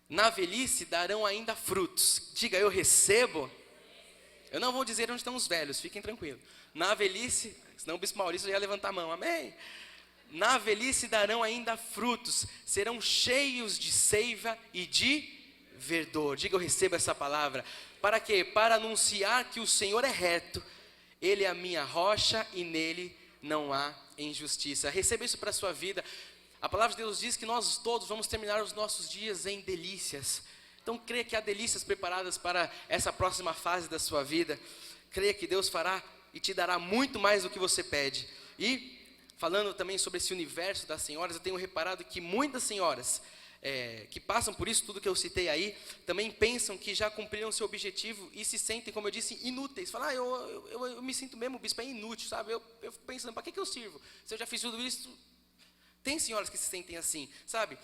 Na velhice darão ainda frutos. Diga, eu recebo. Eu não vou dizer onde estão os velhos, fiquem tranquilos. Na velhice, senão o bispo Maurício já ia levantar a mão, amém? Na velhice darão ainda frutos, serão cheios de seiva e de verdor. Diga, eu recebo essa palavra. Para quê? Para anunciar que o Senhor é reto, Ele é a minha rocha e nele não há injustiça. Receba isso para a sua vida. A palavra de Deus diz que nós todos vamos terminar os nossos dias em delícias. Então creia que há delícias preparadas para essa próxima fase da sua vida. Creia que Deus fará e te dará muito mais do que você pede. E falando também sobre esse universo das senhoras, eu tenho reparado que muitas senhoras que passam por isso tudo que eu citei aí, também pensam que já cumpriram seu objetivo e se sentem, como eu disse, inúteis. Falam, eu me sinto mesmo, o bispo é inútil, sabe? Eu fico pensando, para que eu sirvo? Se eu já fiz tudo isso. Tem senhoras que se sentem assim, sabe?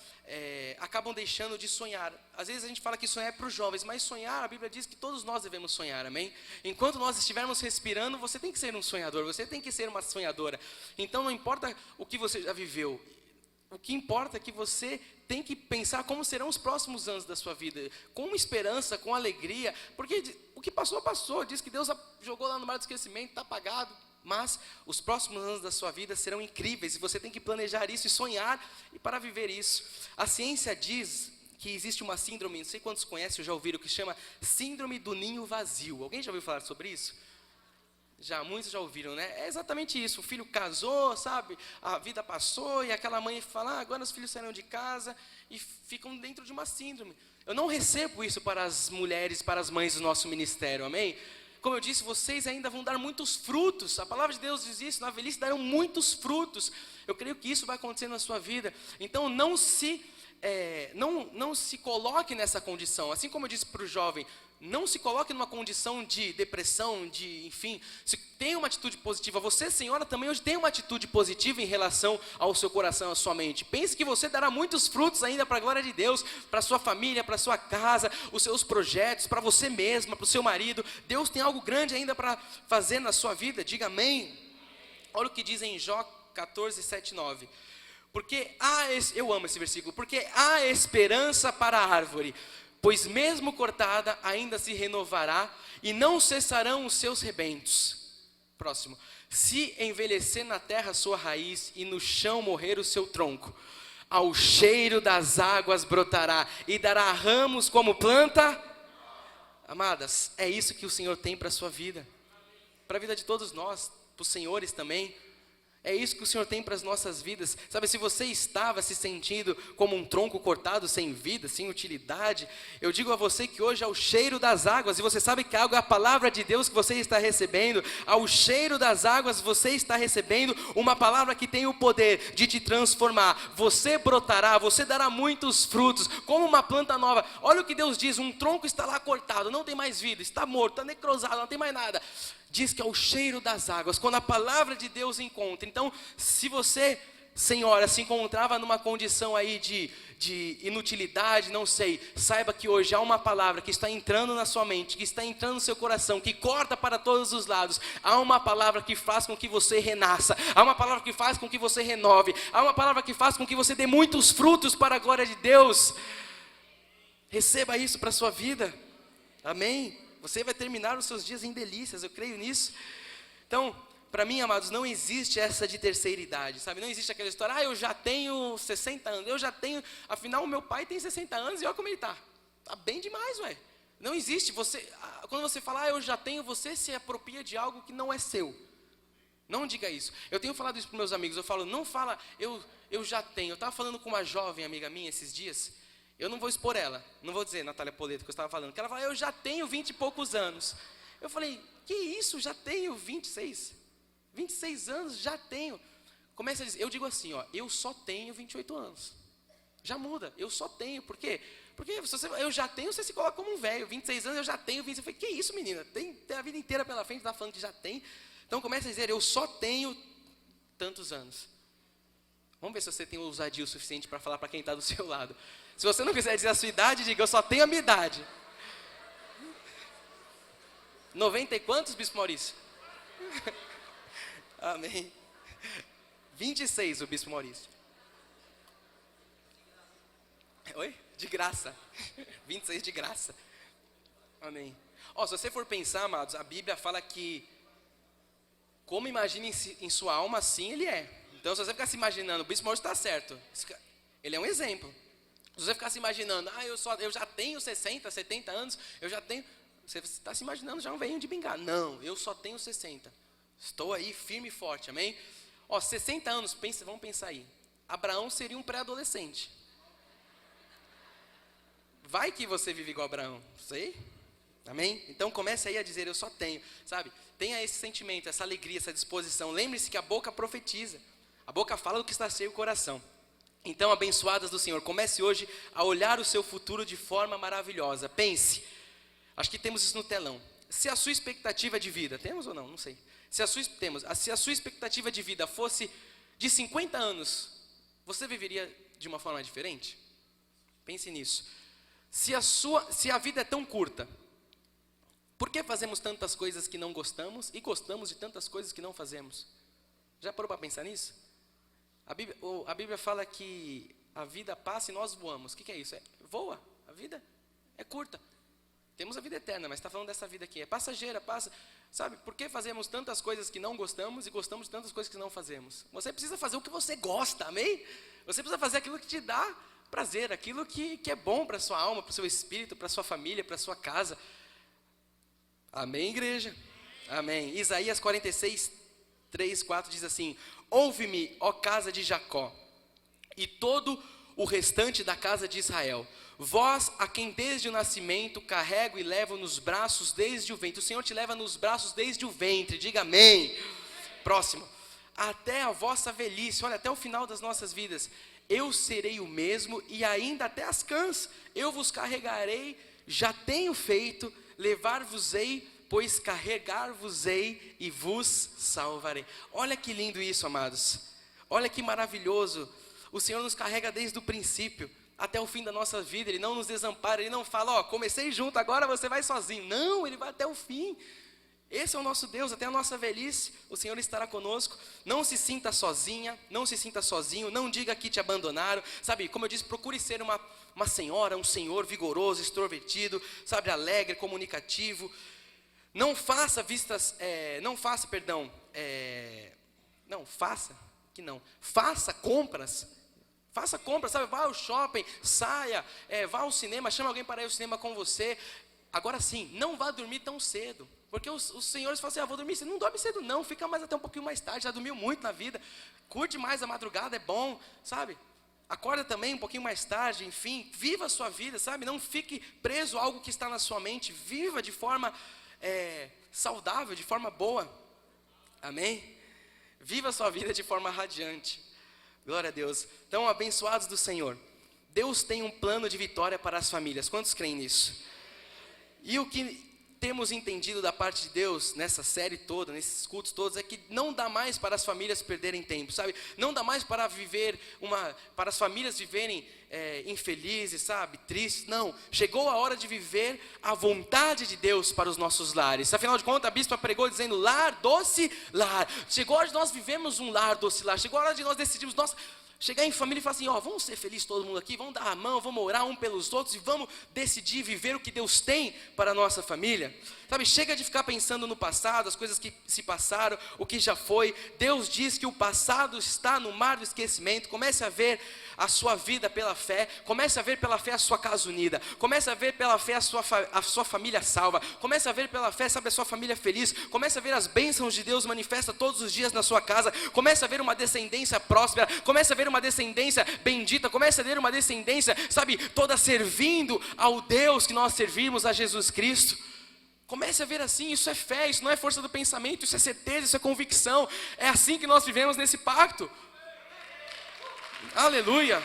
Acabam deixando de sonhar. Às vezes a gente fala que sonhar é para os jovens, mas sonhar, a Bíblia diz que todos nós devemos sonhar, amém? Enquanto nós estivermos respirando, você tem que ser um sonhador, você tem que ser uma sonhadora. Então não importa o que você já viveu, o que importa é que você tem que pensar como serão os próximos anos da sua vida, com esperança, com alegria, porque o que passou, passou. Diz que Deus jogou lá no mar do esquecimento, está apagado. Mas os próximos anos da sua vida serão incríveis e você tem que planejar isso e sonhar e para viver isso. A ciência diz que existe uma síndrome, não sei quantos conhecem ou já ouviram, que chama síndrome do ninho vazio. Alguém já ouviu falar sobre isso? Já, muitos já ouviram, né? É exatamente isso, o filho casou, sabe? A vida passou e aquela mãe fala, agora os filhos saíram de casa e ficam dentro de uma síndrome. Eu não recebo isso para as mulheres, para as mães do nosso ministério, amém? Como eu disse, vocês ainda vão dar muitos frutos. A palavra de Deus diz isso, na velhice darão muitos frutos. Eu creio que isso vai acontecer na sua vida. Então não se coloque nessa condição. Assim como eu disse para o jovem, não se coloque numa condição de depressão, enfim, se tem uma atitude positiva. Você, senhora, também hoje tem uma atitude positiva em relação ao seu coração, à sua mente. Pense que você dará muitos frutos ainda para a glória de Deus, para a sua família, para a sua casa, os seus projetos, para você mesma, para o seu marido. Deus tem algo grande ainda para fazer na sua vida, diga amém. Olha o que diz em Jó 14, 7, 9. Eu amo esse versículo, porque há esperança para a árvore, pois mesmo cortada ainda se renovará e não cessarão os seus rebentos. Próximo. Se envelhecer na terra a sua raiz e no chão morrer o seu tronco, ao cheiro das águas brotará e dará ramos como planta. Amadas, é isso que o Senhor tem para a sua vida, para a vida de todos nós, para os senhores também. É isso que o Senhor tem para as nossas vidas. Sabe, se você estava se sentindo como um tronco cortado, sem vida, sem utilidade, eu digo a você que hoje é o cheiro das águas, e você sabe que a água é a palavra de Deus que você está recebendo. Ao cheiro das águas você está recebendo uma palavra que tem o poder de te transformar. Você brotará, você dará muitos frutos, como uma planta nova. Olha o que Deus diz, um tronco está lá cortado, não tem mais vida, está morto, está necrosado, não tem mais nada. Diz que é o cheiro das águas, quando a palavra de Deus encontra. Então, se você, senhora, se encontrava numa condição aí de inutilidade, não sei, saiba que hoje há uma palavra que está entrando na sua mente, que está entrando no seu coração, que corta para todos os lados. Há uma palavra que faz com que você renasça, há uma palavra que faz com que você renove, há uma palavra que faz com que você dê muitos frutos para a glória de Deus. Receba isso para a sua vida, amém? Você vai terminar os seus dias em delícias, eu creio nisso. Então, para mim, amados, não existe essa de terceira idade, sabe? Não existe aquela história, eu já tenho 60 anos, eu já tenho, afinal o meu pai tem 60 anos e olha como ele está. Está bem demais, ué. Não existe, quando você fala, eu já tenho, você se apropria de algo que não é seu. Não diga isso. Eu tenho falado isso para meus amigos, eu falo, não fala, eu já tenho. Eu estava falando com uma jovem amiga minha esses dias, eu não vou expor ela, não vou dizer Natália Poleto que eu estava falando, que ela fala, eu já tenho 20 e poucos anos. Eu falei, que isso, já tenho 26 anos, já tenho. Começa a dizer, eu digo assim, eu só tenho 28 anos. Já muda, eu só tenho, por quê? Porque eu já tenho, você se coloca como um velho, 26 anos eu já tenho 20. Eu falei, que isso menina, tem a vida inteira pela frente, está falando que já tem. Então começa a dizer, eu só tenho tantos anos. Vamos ver se você tem ousadia o suficiente para falar para quem está do seu lado. Se você não quiser dizer a sua idade, diga, eu só tenho a minha idade. 90 e quantos, Bispo Maurício? Amém. 26 o Bispo Maurício. Oi? De graça. 26 de graça. Amém. Se você for pensar, amados, a Bíblia fala que como imagina em sua alma, assim ele é. Então, se você ficar se imaginando, o Bispo Maurício está certo. Ele é um exemplo. Se você ficar se imaginando, eu já tenho 60, 70 anos, eu já tenho... Você está se imaginando já um velhinho de bengala. Não, eu só tenho 60. Estou aí firme e forte, amém? 60 anos, vamos pensar aí. Abraão seria um pré-adolescente. Vai que você vive igual Abraão, sei? Amém? Então comece aí a dizer, eu só tenho, sabe? Tenha esse sentimento, essa alegria, essa disposição. Lembre-se que a boca profetiza. A boca fala do que está cheio o coração. Então, abençoadas do Senhor, comece hoje a olhar o seu futuro de forma maravilhosa. Pense, acho que temos isso no telão. Se a sua expectativa de vida, temos ou não? Não sei. Se a sua expectativa de vida fosse de 50 anos, você viveria de uma forma diferente? Pense nisso. Se a vida é tão curta, por que fazemos tantas coisas que não gostamos e gostamos de tantas coisas que não fazemos? Já parou para pensar nisso? A Bíblia fala que a vida passa e nós voamos. O que é isso? Voa. A vida é curta. Temos a vida eterna, mas está falando dessa vida aqui. É passageira, passa. Sabe, por que fazemos tantas coisas que não gostamos e gostamos de tantas coisas que não fazemos? Você precisa fazer o que você gosta, amém? Você precisa fazer aquilo que te dá prazer, aquilo que é bom para a sua alma, para o seu espírito, para a sua família, para a sua casa. Amém, igreja? Amém. Isaías 46, 3, 4 diz assim, ouve-me, ó casa de Jacó, e todo o restante da casa de Israel, vós a quem desde o nascimento carrego e levo nos braços desde o ventre. O Senhor te leva nos braços desde o ventre, diga amém. Próximo, até a vossa velhice, olha, até o final das nossas vidas, eu serei o mesmo e ainda até as cãs, eu vos carregarei, já tenho feito, levar-vos-ei, pois carregar-vos-ei e vos salvarei. Olha que lindo isso, amados. Olha que maravilhoso. O Senhor nos carrega desde o princípio até o fim da nossa vida. Ele não nos desampara, Ele não fala, comecei junto, agora você vai sozinho. Não, Ele vai até o fim. Esse é o nosso Deus, até a nossa velhice, o Senhor estará conosco. Não se sinta sozinha, não se sinta sozinho, não diga que te abandonaram. Sabe, como eu disse, procure ser uma senhora, um senhor vigoroso, extrovertido, sabe, alegre, comunicativo. Faça, compras. Faça compras, sabe, vá ao shopping, saia, vá ao cinema, chame alguém para ir ao cinema com você. Agora sim, não vá dormir tão cedo. Porque os senhores falam assim, vou dormir cedo. Não dorme cedo não, fica mais até um pouquinho mais tarde, já dormiu muito na vida. Curte mais a madrugada, é bom, sabe? Acorda também um pouquinho mais tarde, enfim, viva a sua vida, sabe? Não fique preso a algo que está na sua mente, viva de forma saudável, de forma boa, amém? Viva a sua vida de forma radiante, glória a Deus. Então, abençoados do Senhor, Deus tem um plano de vitória para as famílias, quantos creem nisso? E o que temos entendido da parte de Deus nessa série toda, nesses cultos todos, é que não dá mais para as famílias perderem tempo, sabe? Não dá mais para para as famílias viverem infelizes, sabe? Tristes, não. Chegou a hora de viver a vontade de Deus para os nossos lares. Afinal de contas, a bispa pregou dizendo, lar, doce, lar. Chegou a hora de nós vivermos um lar, doce, lar. Chegou a hora de nós decidirmos, Chegar em família e falar assim, vamos ser felizes todo mundo aqui, vamos dar a mão, vamos orar um pelos outros e vamos decidir viver o que Deus tem para a nossa família. Sabe, chega de ficar pensando no passado, as coisas que se passaram, o que já foi. Deus diz que o passado está no mar do esquecimento. Comece a ver a sua vida pela fé, comece a ver pela fé a sua casa unida, comece a ver pela fé a sua família salva, comece a ver pela fé, sabe, a sua família feliz, comece a ver as bênçãos de Deus manifesta todos os dias na sua casa, comece a ver uma descendência próspera, comece a ver uma descendência bendita, comece a ver uma descendência, sabe, toda servindo ao Deus que nós servimos, a Jesus Cristo. Comece a ver assim, isso é fé, isso não é força do pensamento, isso é certeza, isso é convicção, é assim que nós vivemos nesse pacto. Aleluia,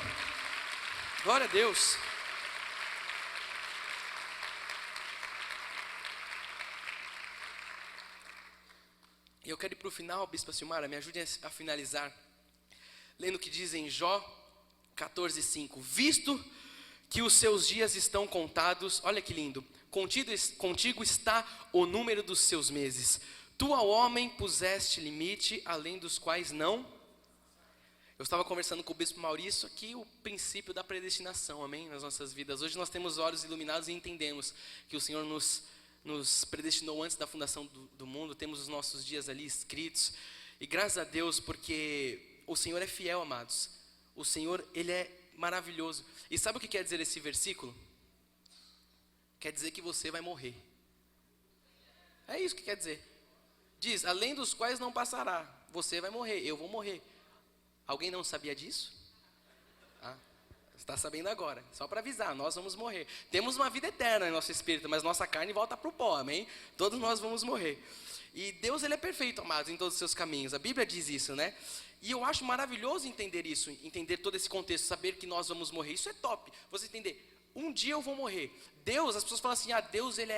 glória a Deus. E eu quero ir para o final, Bispa Silmara, me ajude a finalizar, lendo o que diz em Jó 14:5, visto que os seus dias estão contados, olha que lindo, contigo está o número dos seus meses, tu ao homem puseste limite, além dos quais não. Eu estava conversando com o Bispo Maurício aqui, o princípio da predestinação, amém, nas nossas vidas. Hoje nós temos olhos iluminados e entendemos que o Senhor nos predestinou antes da fundação do mundo, temos os nossos dias ali escritos, e graças a Deus, porque o Senhor é fiel, amados, o Senhor, Ele é maravilhoso. E sabe o que quer dizer esse versículo? Quer dizer que você vai morrer. É isso que quer dizer. Diz, além dos quais não passará, você vai morrer, eu vou morrer. Alguém não sabia disso? Está sabendo agora, só para avisar, nós vamos morrer. Temos uma vida eterna em nosso espírito, mas nossa carne volta para o pó, amém? Todos nós vamos morrer. E Deus, Ele é perfeito, amados, em todos os seus caminhos. A Bíblia diz isso, né? E eu acho maravilhoso entender isso, entender todo esse contexto, saber que nós vamos morrer. Isso é top, você entender, um dia eu vou morrer. Deus, as pessoas falam assim, Deus, Ele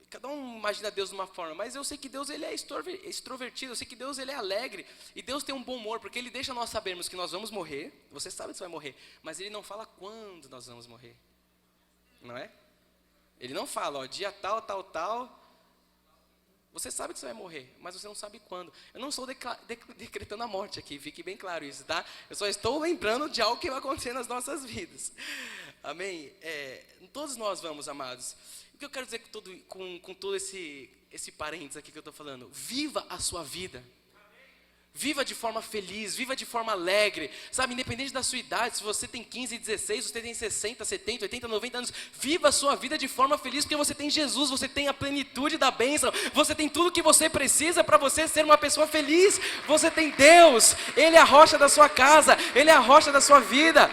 cada um imagina Deus de uma forma, mas eu sei que Deus, Ele é extrovertido, eu sei que Deus, Ele é alegre, e Deus tem um bom humor, porque Ele deixa nós sabermos que nós vamos morrer, você sabe que você vai morrer, mas Ele não fala quando nós vamos morrer, não é? Ele não fala, dia tal, tal, tal, você sabe que você vai morrer, mas você não sabe quando. Eu não estou decretando a morte aqui, fique bem claro isso, tá? Eu só estou lembrando de algo que vai acontecer nas nossas vidas, amém? Todos nós vamos, amados. O que eu quero dizer com todo esse parênteses aqui que eu estou falando? Viva a sua vida. Viva de forma feliz, viva de forma alegre. Sabe, independente da sua idade, se você tem 15, 16, você tem 60, 70, 80, 90 anos. Viva a sua vida de forma feliz, porque você tem Jesus, você tem a plenitude da bênção. Você tem tudo que você precisa para você ser uma pessoa feliz. Você tem Deus, Ele é a rocha da sua casa, Ele é a rocha da sua vida.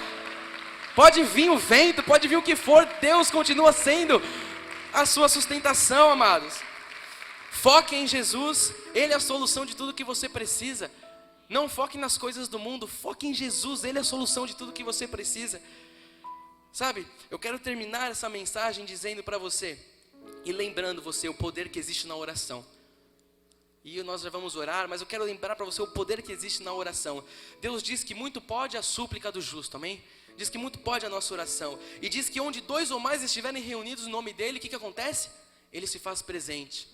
Pode vir o vento, pode vir o que for, Deus continua sendo a sua sustentação, amados. Foque em Jesus, Ele é a solução de tudo que você precisa. Não foque nas coisas do mundo, foque em Jesus, Ele é a solução de tudo que você precisa. Sabe, eu quero terminar essa mensagem dizendo para você, e lembrando você o poder que existe na oração. E nós já vamos orar, mas eu quero lembrar para você o poder que existe na oração. Deus diz que muito pode a súplica do justo, amém? Diz que muito pode a nossa oração. E diz que onde 2 ou mais estiverem reunidos no nome dEle, o que acontece? Ele se faz presente.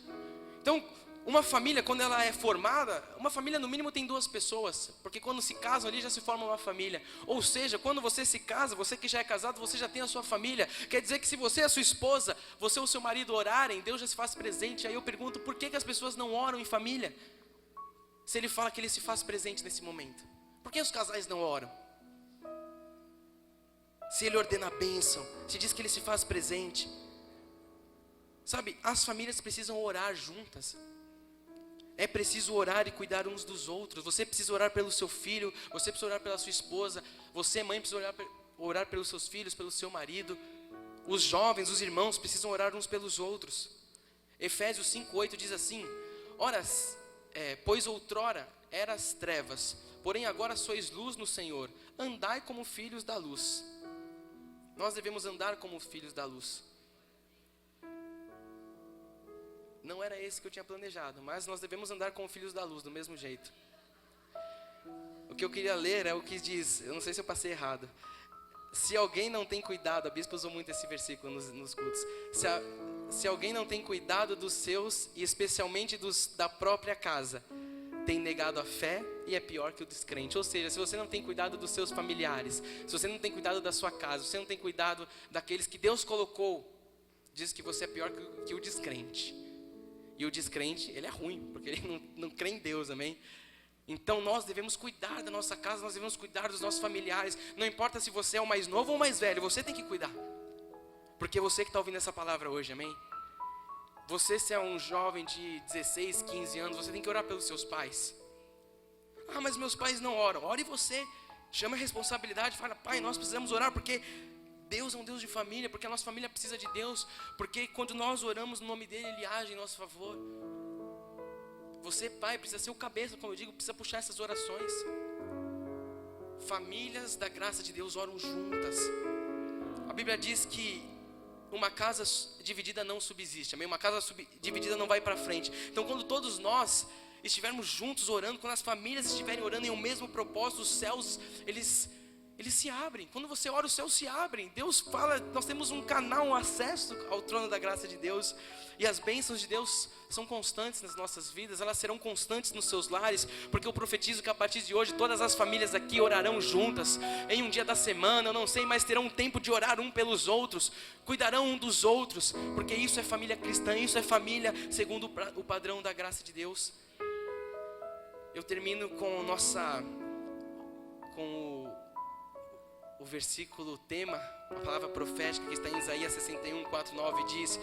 Então, uma família, quando ela é formada, uma família no mínimo tem 2 pessoas. Porque quando se casam ali já se forma uma família. Ou seja, quando você se casa, você que já é casado, você já tem a sua família. Quer dizer que se você e a sua esposa, você ou seu marido orarem, Deus já se faz presente. Aí eu pergunto, por que as pessoas não oram em família? Se Ele fala que Ele se faz presente nesse momento. Por que os casais não oram? Se Ele ordena a bênção, se diz que Ele se faz presente. Sabe, as famílias precisam orar juntas. É preciso orar e cuidar uns dos outros. Você precisa orar pelo seu filho, você precisa orar pela sua esposa, você, mãe, precisa orar pelos seus filhos, pelo seu marido. Os jovens, os irmãos precisam orar uns pelos outros. Efésios 5:8 diz assim, ora, pois outrora eras trevas, porém agora sois luz no Senhor, andai como filhos da luz. Nós devemos andar como filhos da luz. Não era esse que eu tinha planejado, mas nós devemos andar como filhos da luz, do mesmo jeito. O que eu queria ler é o que diz, eu não sei se eu passei errado. Se alguém não tem cuidado, a bispa usou muito esse versículo nos cultos. Se alguém não tem cuidado dos seus, e especialmente dos da própria casa, tem negado a fé e é pior que o descrente. Ou seja, se você não tem cuidado dos seus familiares, se você não tem cuidado da sua casa, se você não tem cuidado daqueles que Deus colocou, diz que você é pior que o descrente. E o descrente, ele é ruim, porque ele não crê em Deus, amém? Então nós devemos cuidar da nossa casa, nós devemos cuidar dos nossos familiares. Não importa se você é o mais novo ou o mais velho, você tem que cuidar. Porque você que está ouvindo essa palavra hoje, amém? Você, se é um jovem de 16, 15 anos, você tem que orar pelos seus pais. Ah, mas meus pais não oram. Ore você, chama a responsabilidade, fala: pai, nós precisamos orar porque Deus é um Deus de família, porque a nossa família precisa de Deus, porque quando nós oramos no nome dele, ele age em nosso favor. Você, pai, precisa ser o cabeça, como eu digo, precisa puxar essas orações. Famílias da graça de Deus oram juntas. A Bíblia diz que uma casa dividida não subsiste, amém? Uma casa dividida não vai para frente. Então, quando todos nós estivermos juntos orando, quando as famílias estiverem orando em um mesmo propósito, os céus, eles se abrem. Quando você ora, os céus se abrem. Deus fala, nós temos um canal, um acesso ao trono da graça de Deus. E as bênçãos de Deus são constantes nas nossas vidas. Elas serão constantes nos seus lares. Porque eu profetizo que a partir de hoje todas as famílias aqui orarão juntas. Em um dia da semana, eu não sei, mas terão um tempo de orar um pelos outros. Cuidarão um dos outros. Porque isso é família cristã, isso é família segundo o padrão da graça de Deus. Eu termino com o versículo tema, a palavra profética que está em Isaías 61, 4, 9, diz: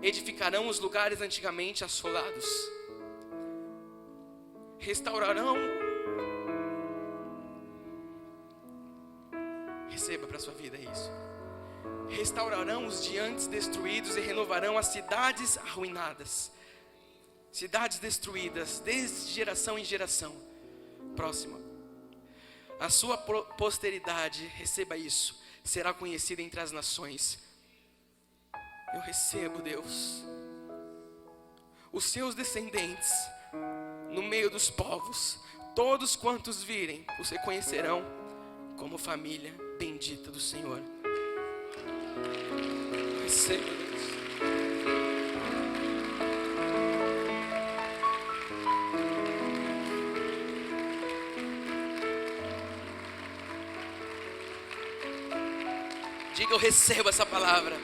edificarão os lugares antigamente assolados, restaurarão, receba para a sua vida isso, restaurarão os diantes destruídos e renovarão as cidades arruinadas. Cidades destruídas desde geração em geração. Próxima. A sua posteridade, receba isso, será conhecida entre as nações. Eu recebo, Deus. Os seus descendentes, no meio dos povos, todos quantos virem, os reconhecerão como família bendita do Senhor. Eu recebo, Deus. Diga: eu recebo essa palavra.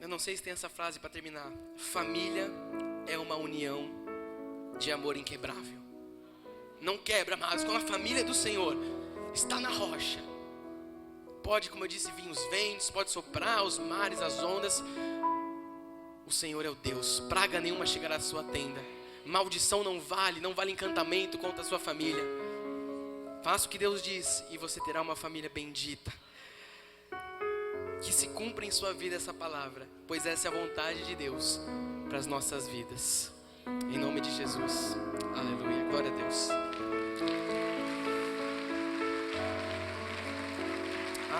Eu não sei se tem essa frase para terminar. Família é uma união de amor inquebrável. Não quebra mais. Quando a família do Senhor está na rocha, pode, como eu disse, vir os ventos, pode soprar os mares, as ondas. O Senhor é o Deus. Praga nenhuma chegará à sua tenda. Maldição não vale encantamento contra a sua família. Faça o que Deus diz e você terá uma família bendita. Que se cumpra em sua vida essa palavra, pois essa é a vontade de Deus para as nossas vidas. Em nome de Jesus. Aleluia. Glória a Deus.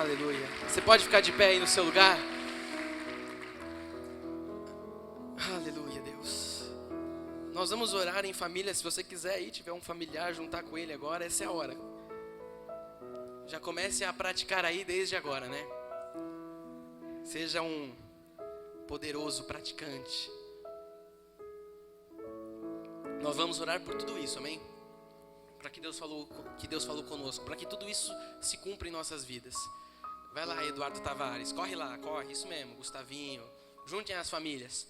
Aleluia. Você pode ficar de pé aí no seu lugar? Aleluia, Deus. Nós vamos orar em família. Se você quiser aí, tiver um familiar, juntar com ele agora, essa é a hora. Já comece a praticar aí desde agora, né? Seja um poderoso praticante. Nós vamos orar por tudo isso, amém? Para que Deus falou conosco, para que tudo isso se cumpra em nossas vidas. Vai lá, Eduardo Tavares, corre lá, corre, isso mesmo, Gustavinho. Juntem as famílias.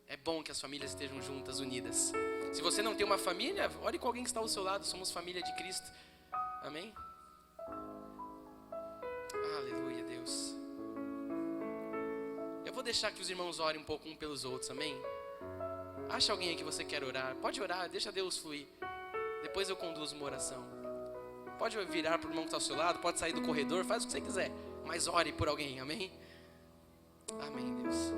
É bom que as famílias estejam juntas, unidas. Se você não tem uma família, ore com alguém que está ao seu lado. Somos família de Cristo. Amém? Aleluia, Deus. Eu vou deixar que os irmãos orem um pouco um pelos outros, amém? Acha alguém aí que você quer orar. Pode orar, deixa Deus fluir. Depois eu conduzo uma oração. Pode virar para o irmão que está ao seu lado, pode sair do corredor, faz o que você quiser. Mas ore por alguém, amém? Amém, Deus.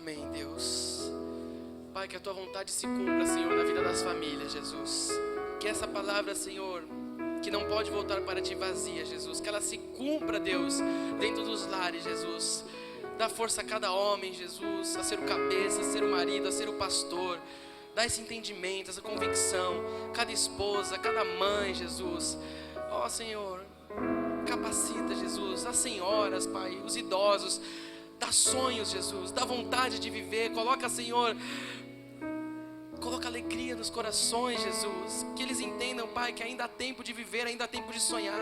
Amém, Deus. Pai, que a tua vontade se cumpra, Senhor, na vida das famílias, Jesus. Que essa palavra, Senhor, que não pode voltar para ti vazia, Jesus, que ela se cumpra, Deus, dentro dos lares, Jesus. Dá força a cada homem, Jesus, a ser o cabeça, a ser o marido, a ser o pastor. Dá esse entendimento, essa convicção, cada esposa, cada mãe, Jesus. Ó, Senhor, capacita, Jesus, as senhoras, Pai, os idosos. Dá sonhos, Jesus, dá vontade de viver. Coloca, Senhor, coloca alegria nos corações, Jesus. Que eles entendam, Pai, que ainda há tempo de viver, ainda há tempo de sonhar.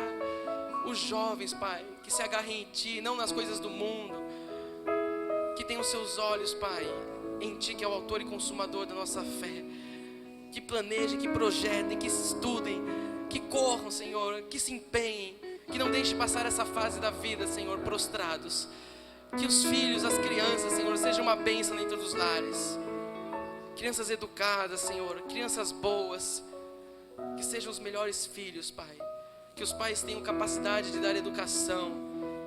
Os jovens, Pai, que se agarrem em Ti, não nas coisas do mundo. Que tenham seus olhos, Pai, em Ti, que é o autor e consumador da nossa fé. Que planejem, que projetem, que estudem, que corram, Senhor, que se empenhem. Que não deixem passar essa fase da vida, Senhor, prostrados. Que os filhos, as crianças, Senhor, sejam uma bênção dentro dos lares. Crianças educadas, Senhor, crianças boas. Que sejam os melhores filhos, Pai. Que os pais tenham capacidade de dar educação.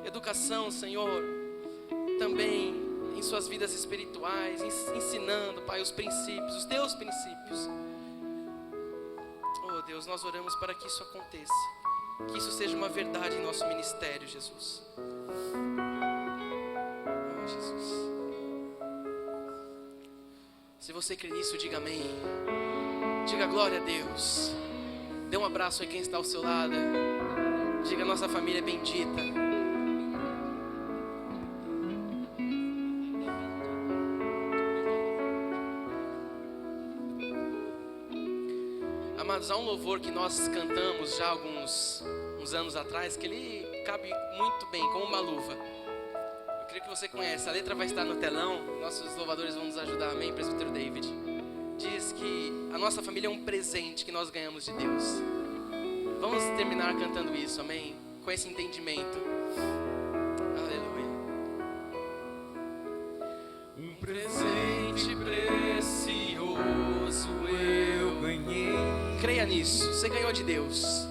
Educação, Senhor, também em suas vidas espirituais, ensinando, Pai, os princípios, os teus princípios. Oh, Deus, nós oramos para que isso aconteça. Que isso seja uma verdade em nosso ministério, Jesus. Oh, Jesus. Se você crê nisso, diga amém. Diga glória a Deus. Dê um abraço a quem está ao seu lado. Diga, nossa família é bendita. Amados, há um louvor que nós cantamos já há uns anos atrás, que ele cabe muito bem, como uma luva. Eu creio que você conhece, a letra vai estar no telão, nossos louvadores vão nos ajudar, amém, presbítero David. Diz que a nossa família é um presente que nós ganhamos de Deus. Vamos terminar cantando isso, amém? Com esse entendimento. Aleluia. Um presente precioso eu ganhei. Creia nisso, você ganhou de Deus.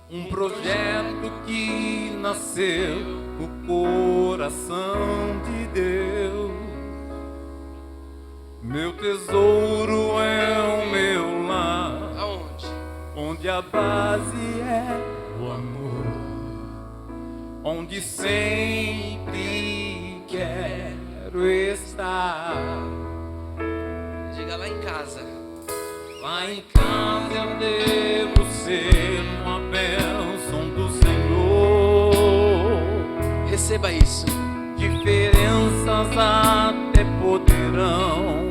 Um projeto que nasceu no coração de Deus. Meu tesouro é o meu lar. Aonde? Onde a base é o amor. Onde sempre quero estar. Diga lá em casa. Lá em casa eu devo ser uma bênção do Senhor. Receba isso. Diferenças até poderão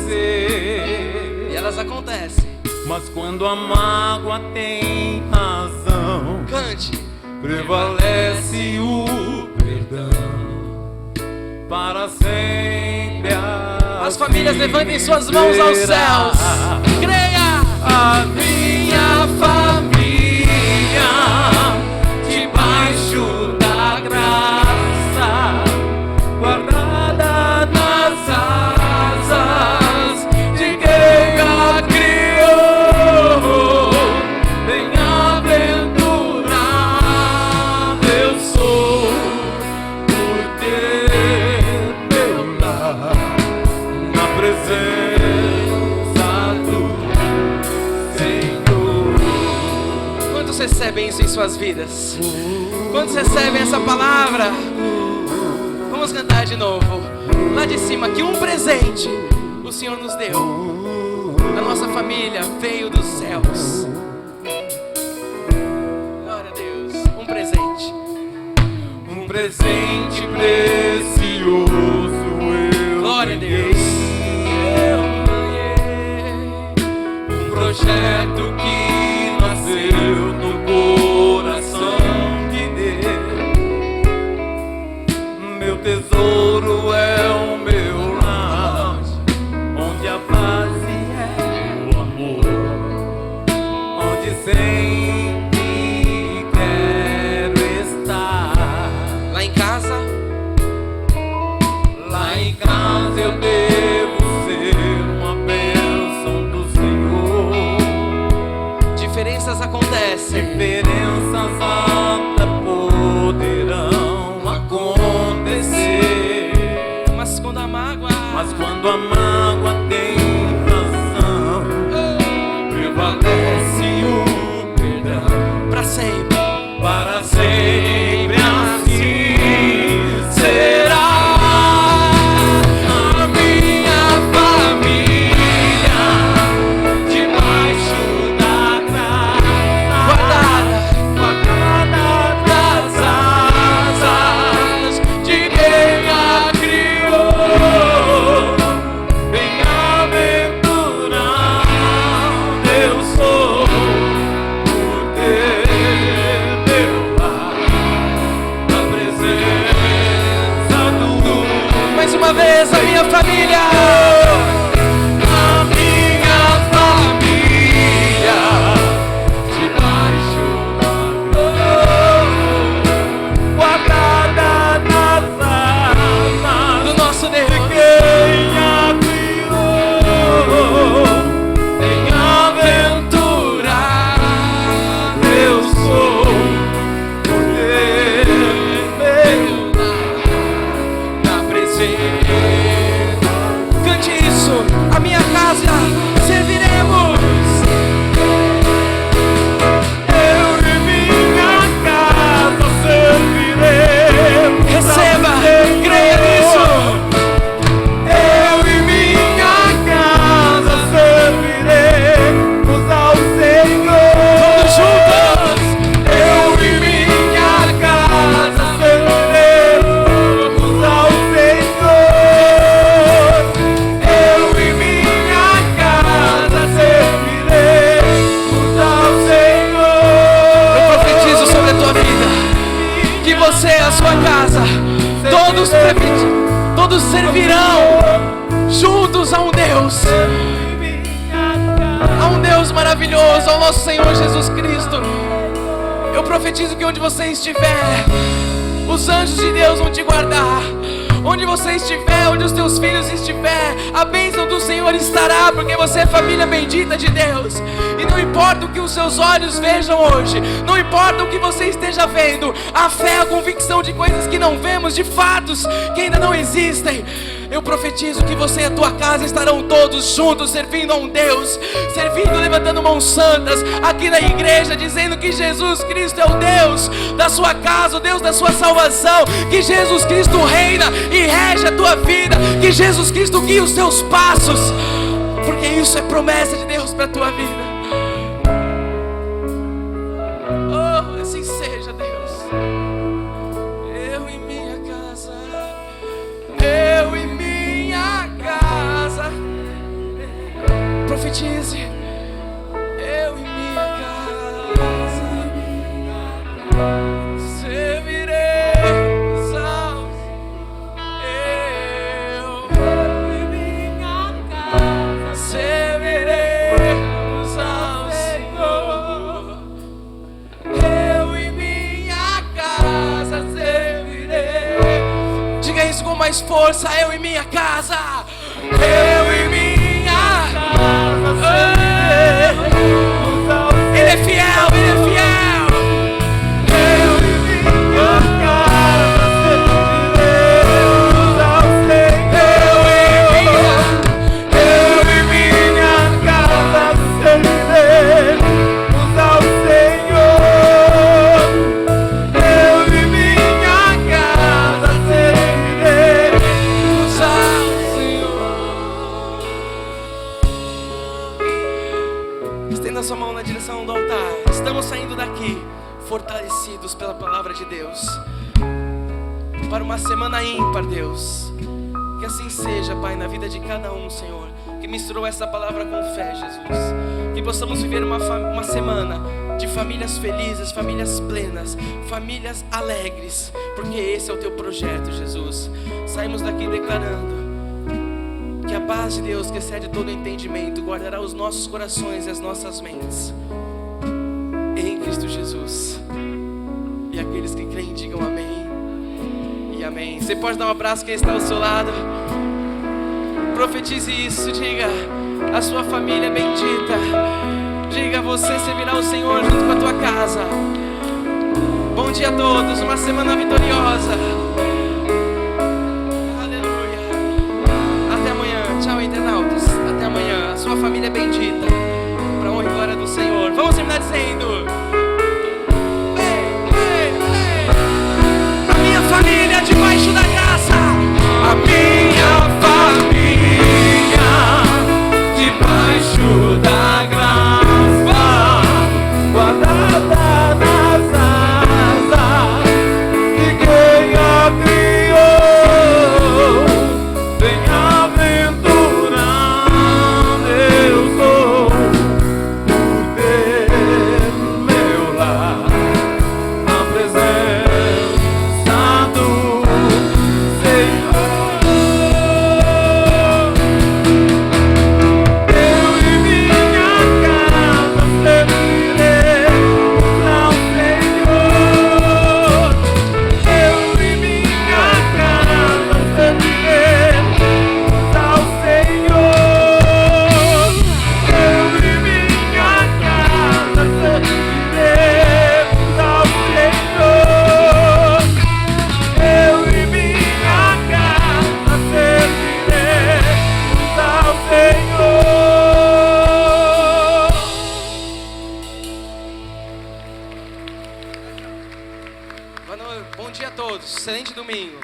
acontecer. E elas acontecem. Mas quando a mágoa tem razão, Cante. prevalece o perdão. Para sempre As famílias levantem suas mãos aos céus. Creia! A minha família, debaixo da graça, guardada nas asas de quem a criou. Bem-aventurado eu sou por ter meu lar na presença do Senhor. Quantos recebem isso em suas vidas? Quantos recebem essa palavra? Vamos cantar de novo. Lá de cima, que um presente o Senhor nos deu. A nossa família veio dos céus. Glória a Deus. Um presente. Um presente precioso eu Glória a ganhei. Deus. Um projeto que nasceu no coração de Deus. Meu tesouro é o meu lar, onde a base é o amor, onde sempre quero estar. Lá em casa, Lá em casa eu devo ser uma bênção do Senhor. diferenças acontecem. Diferenças até poderão acontecer. Mas quando a mágoa tem razão, prevalece o perdão. Para sempre, para sempre assim será. A minha família debaixo da graça, guardada das asas de quem a criou. Bem-aventurado eu sou por ter meu lar na presença do. mais uma vez, a minha família. A minha família debaixo da guardada nas asas Do nosso Deus. quem a criou. Bem-aventurado eu sou por ter meu lar na presença. Cante isso. A minha casa serviremos. Eu e minha casa serviremos. Receba, ao Senhor. creia nisso. Eu e minha casa serviremos ao Senhor. Todos juntos. Eu e minha casa serviremos ao Senhor. Eu e minha casa serviremos ao Senhor. Eu profetizo sobre a tua vida que você e a sua casa, todos servirão juntos a um Deus maravilhoso, ao nosso Senhor Jesus Cristo. Eu profetizo que onde você estiver, os anjos de Deus vão te guardar. Onde você estiver, onde os teus filhos estiver, a bênção do Senhor estará, porque você é família bendita de Deus. E não importa o que os seus olhos vejam hoje, não importa o que você esteja vendo, a fé é a convicção de coisas que não vemos, de fatos que ainda não existem. Eu profetizo que você e a tua casa estarão todos juntos, servindo a um Deus, servindo, levantando mãos santas aqui na igreja, dizendo que Jesus Cristo é o Deus da sua casa, o Deus da sua salvação, que Jesus Cristo reina e rege a tua vida, que Jesus Cristo guia os teus passos, porque isso é promessa de Deus para a tua vida. Oh, assim seja, Deus. Eu e minha casa, eu e minha casa, profetize. Eu e minha casa serviremos ao eu e minha casa serviremos ao Senhor. Eu e minha casa serviremos. Diga isso com mais força. Eu e minha casa. Eu e minha casa. Ele é fiel, Ele é fiel. Eu e minha casa serviremos ao Senhor. Eu e minha casa serviremos ao Senhor. Eu e minha casa serviremos ao Senhor. Estenda sua mão na direção do altar. Estamos saindo daqui fortalecidos pela palavra de Deus para uma semana ímpar, Deus. Que assim seja, Pai, na vida de cada um, Senhor, que misturou essa palavra com fé, Jesus. Que possamos viver uma semana de famílias felizes, famílias plenas, famílias alegres, porque esse é o teu projeto, Jesus. Saímos daqui declarando que a paz de Deus, que excede todo entendimento, guardará os nossos corações e as nossas mentes em Cristo Jesus. E aqueles que creem digam amém e amém. Você pode dar um abraço a quem está ao seu lado. Profetize isso, diga: a sua família é bendita. Diga: você servirá ao Senhor junto com a tua casa. Bom dia a todos, uma semana vitoriosa. Aleluia. Até amanhã. descendo. A minha família debaixo da graça. A minha família debaixo da graça, guardada nas asas de quem a criou. Bem-aventurado eu sou por ter no meu lar a presença do Senhor. Bom dia a todos, excelente domingo.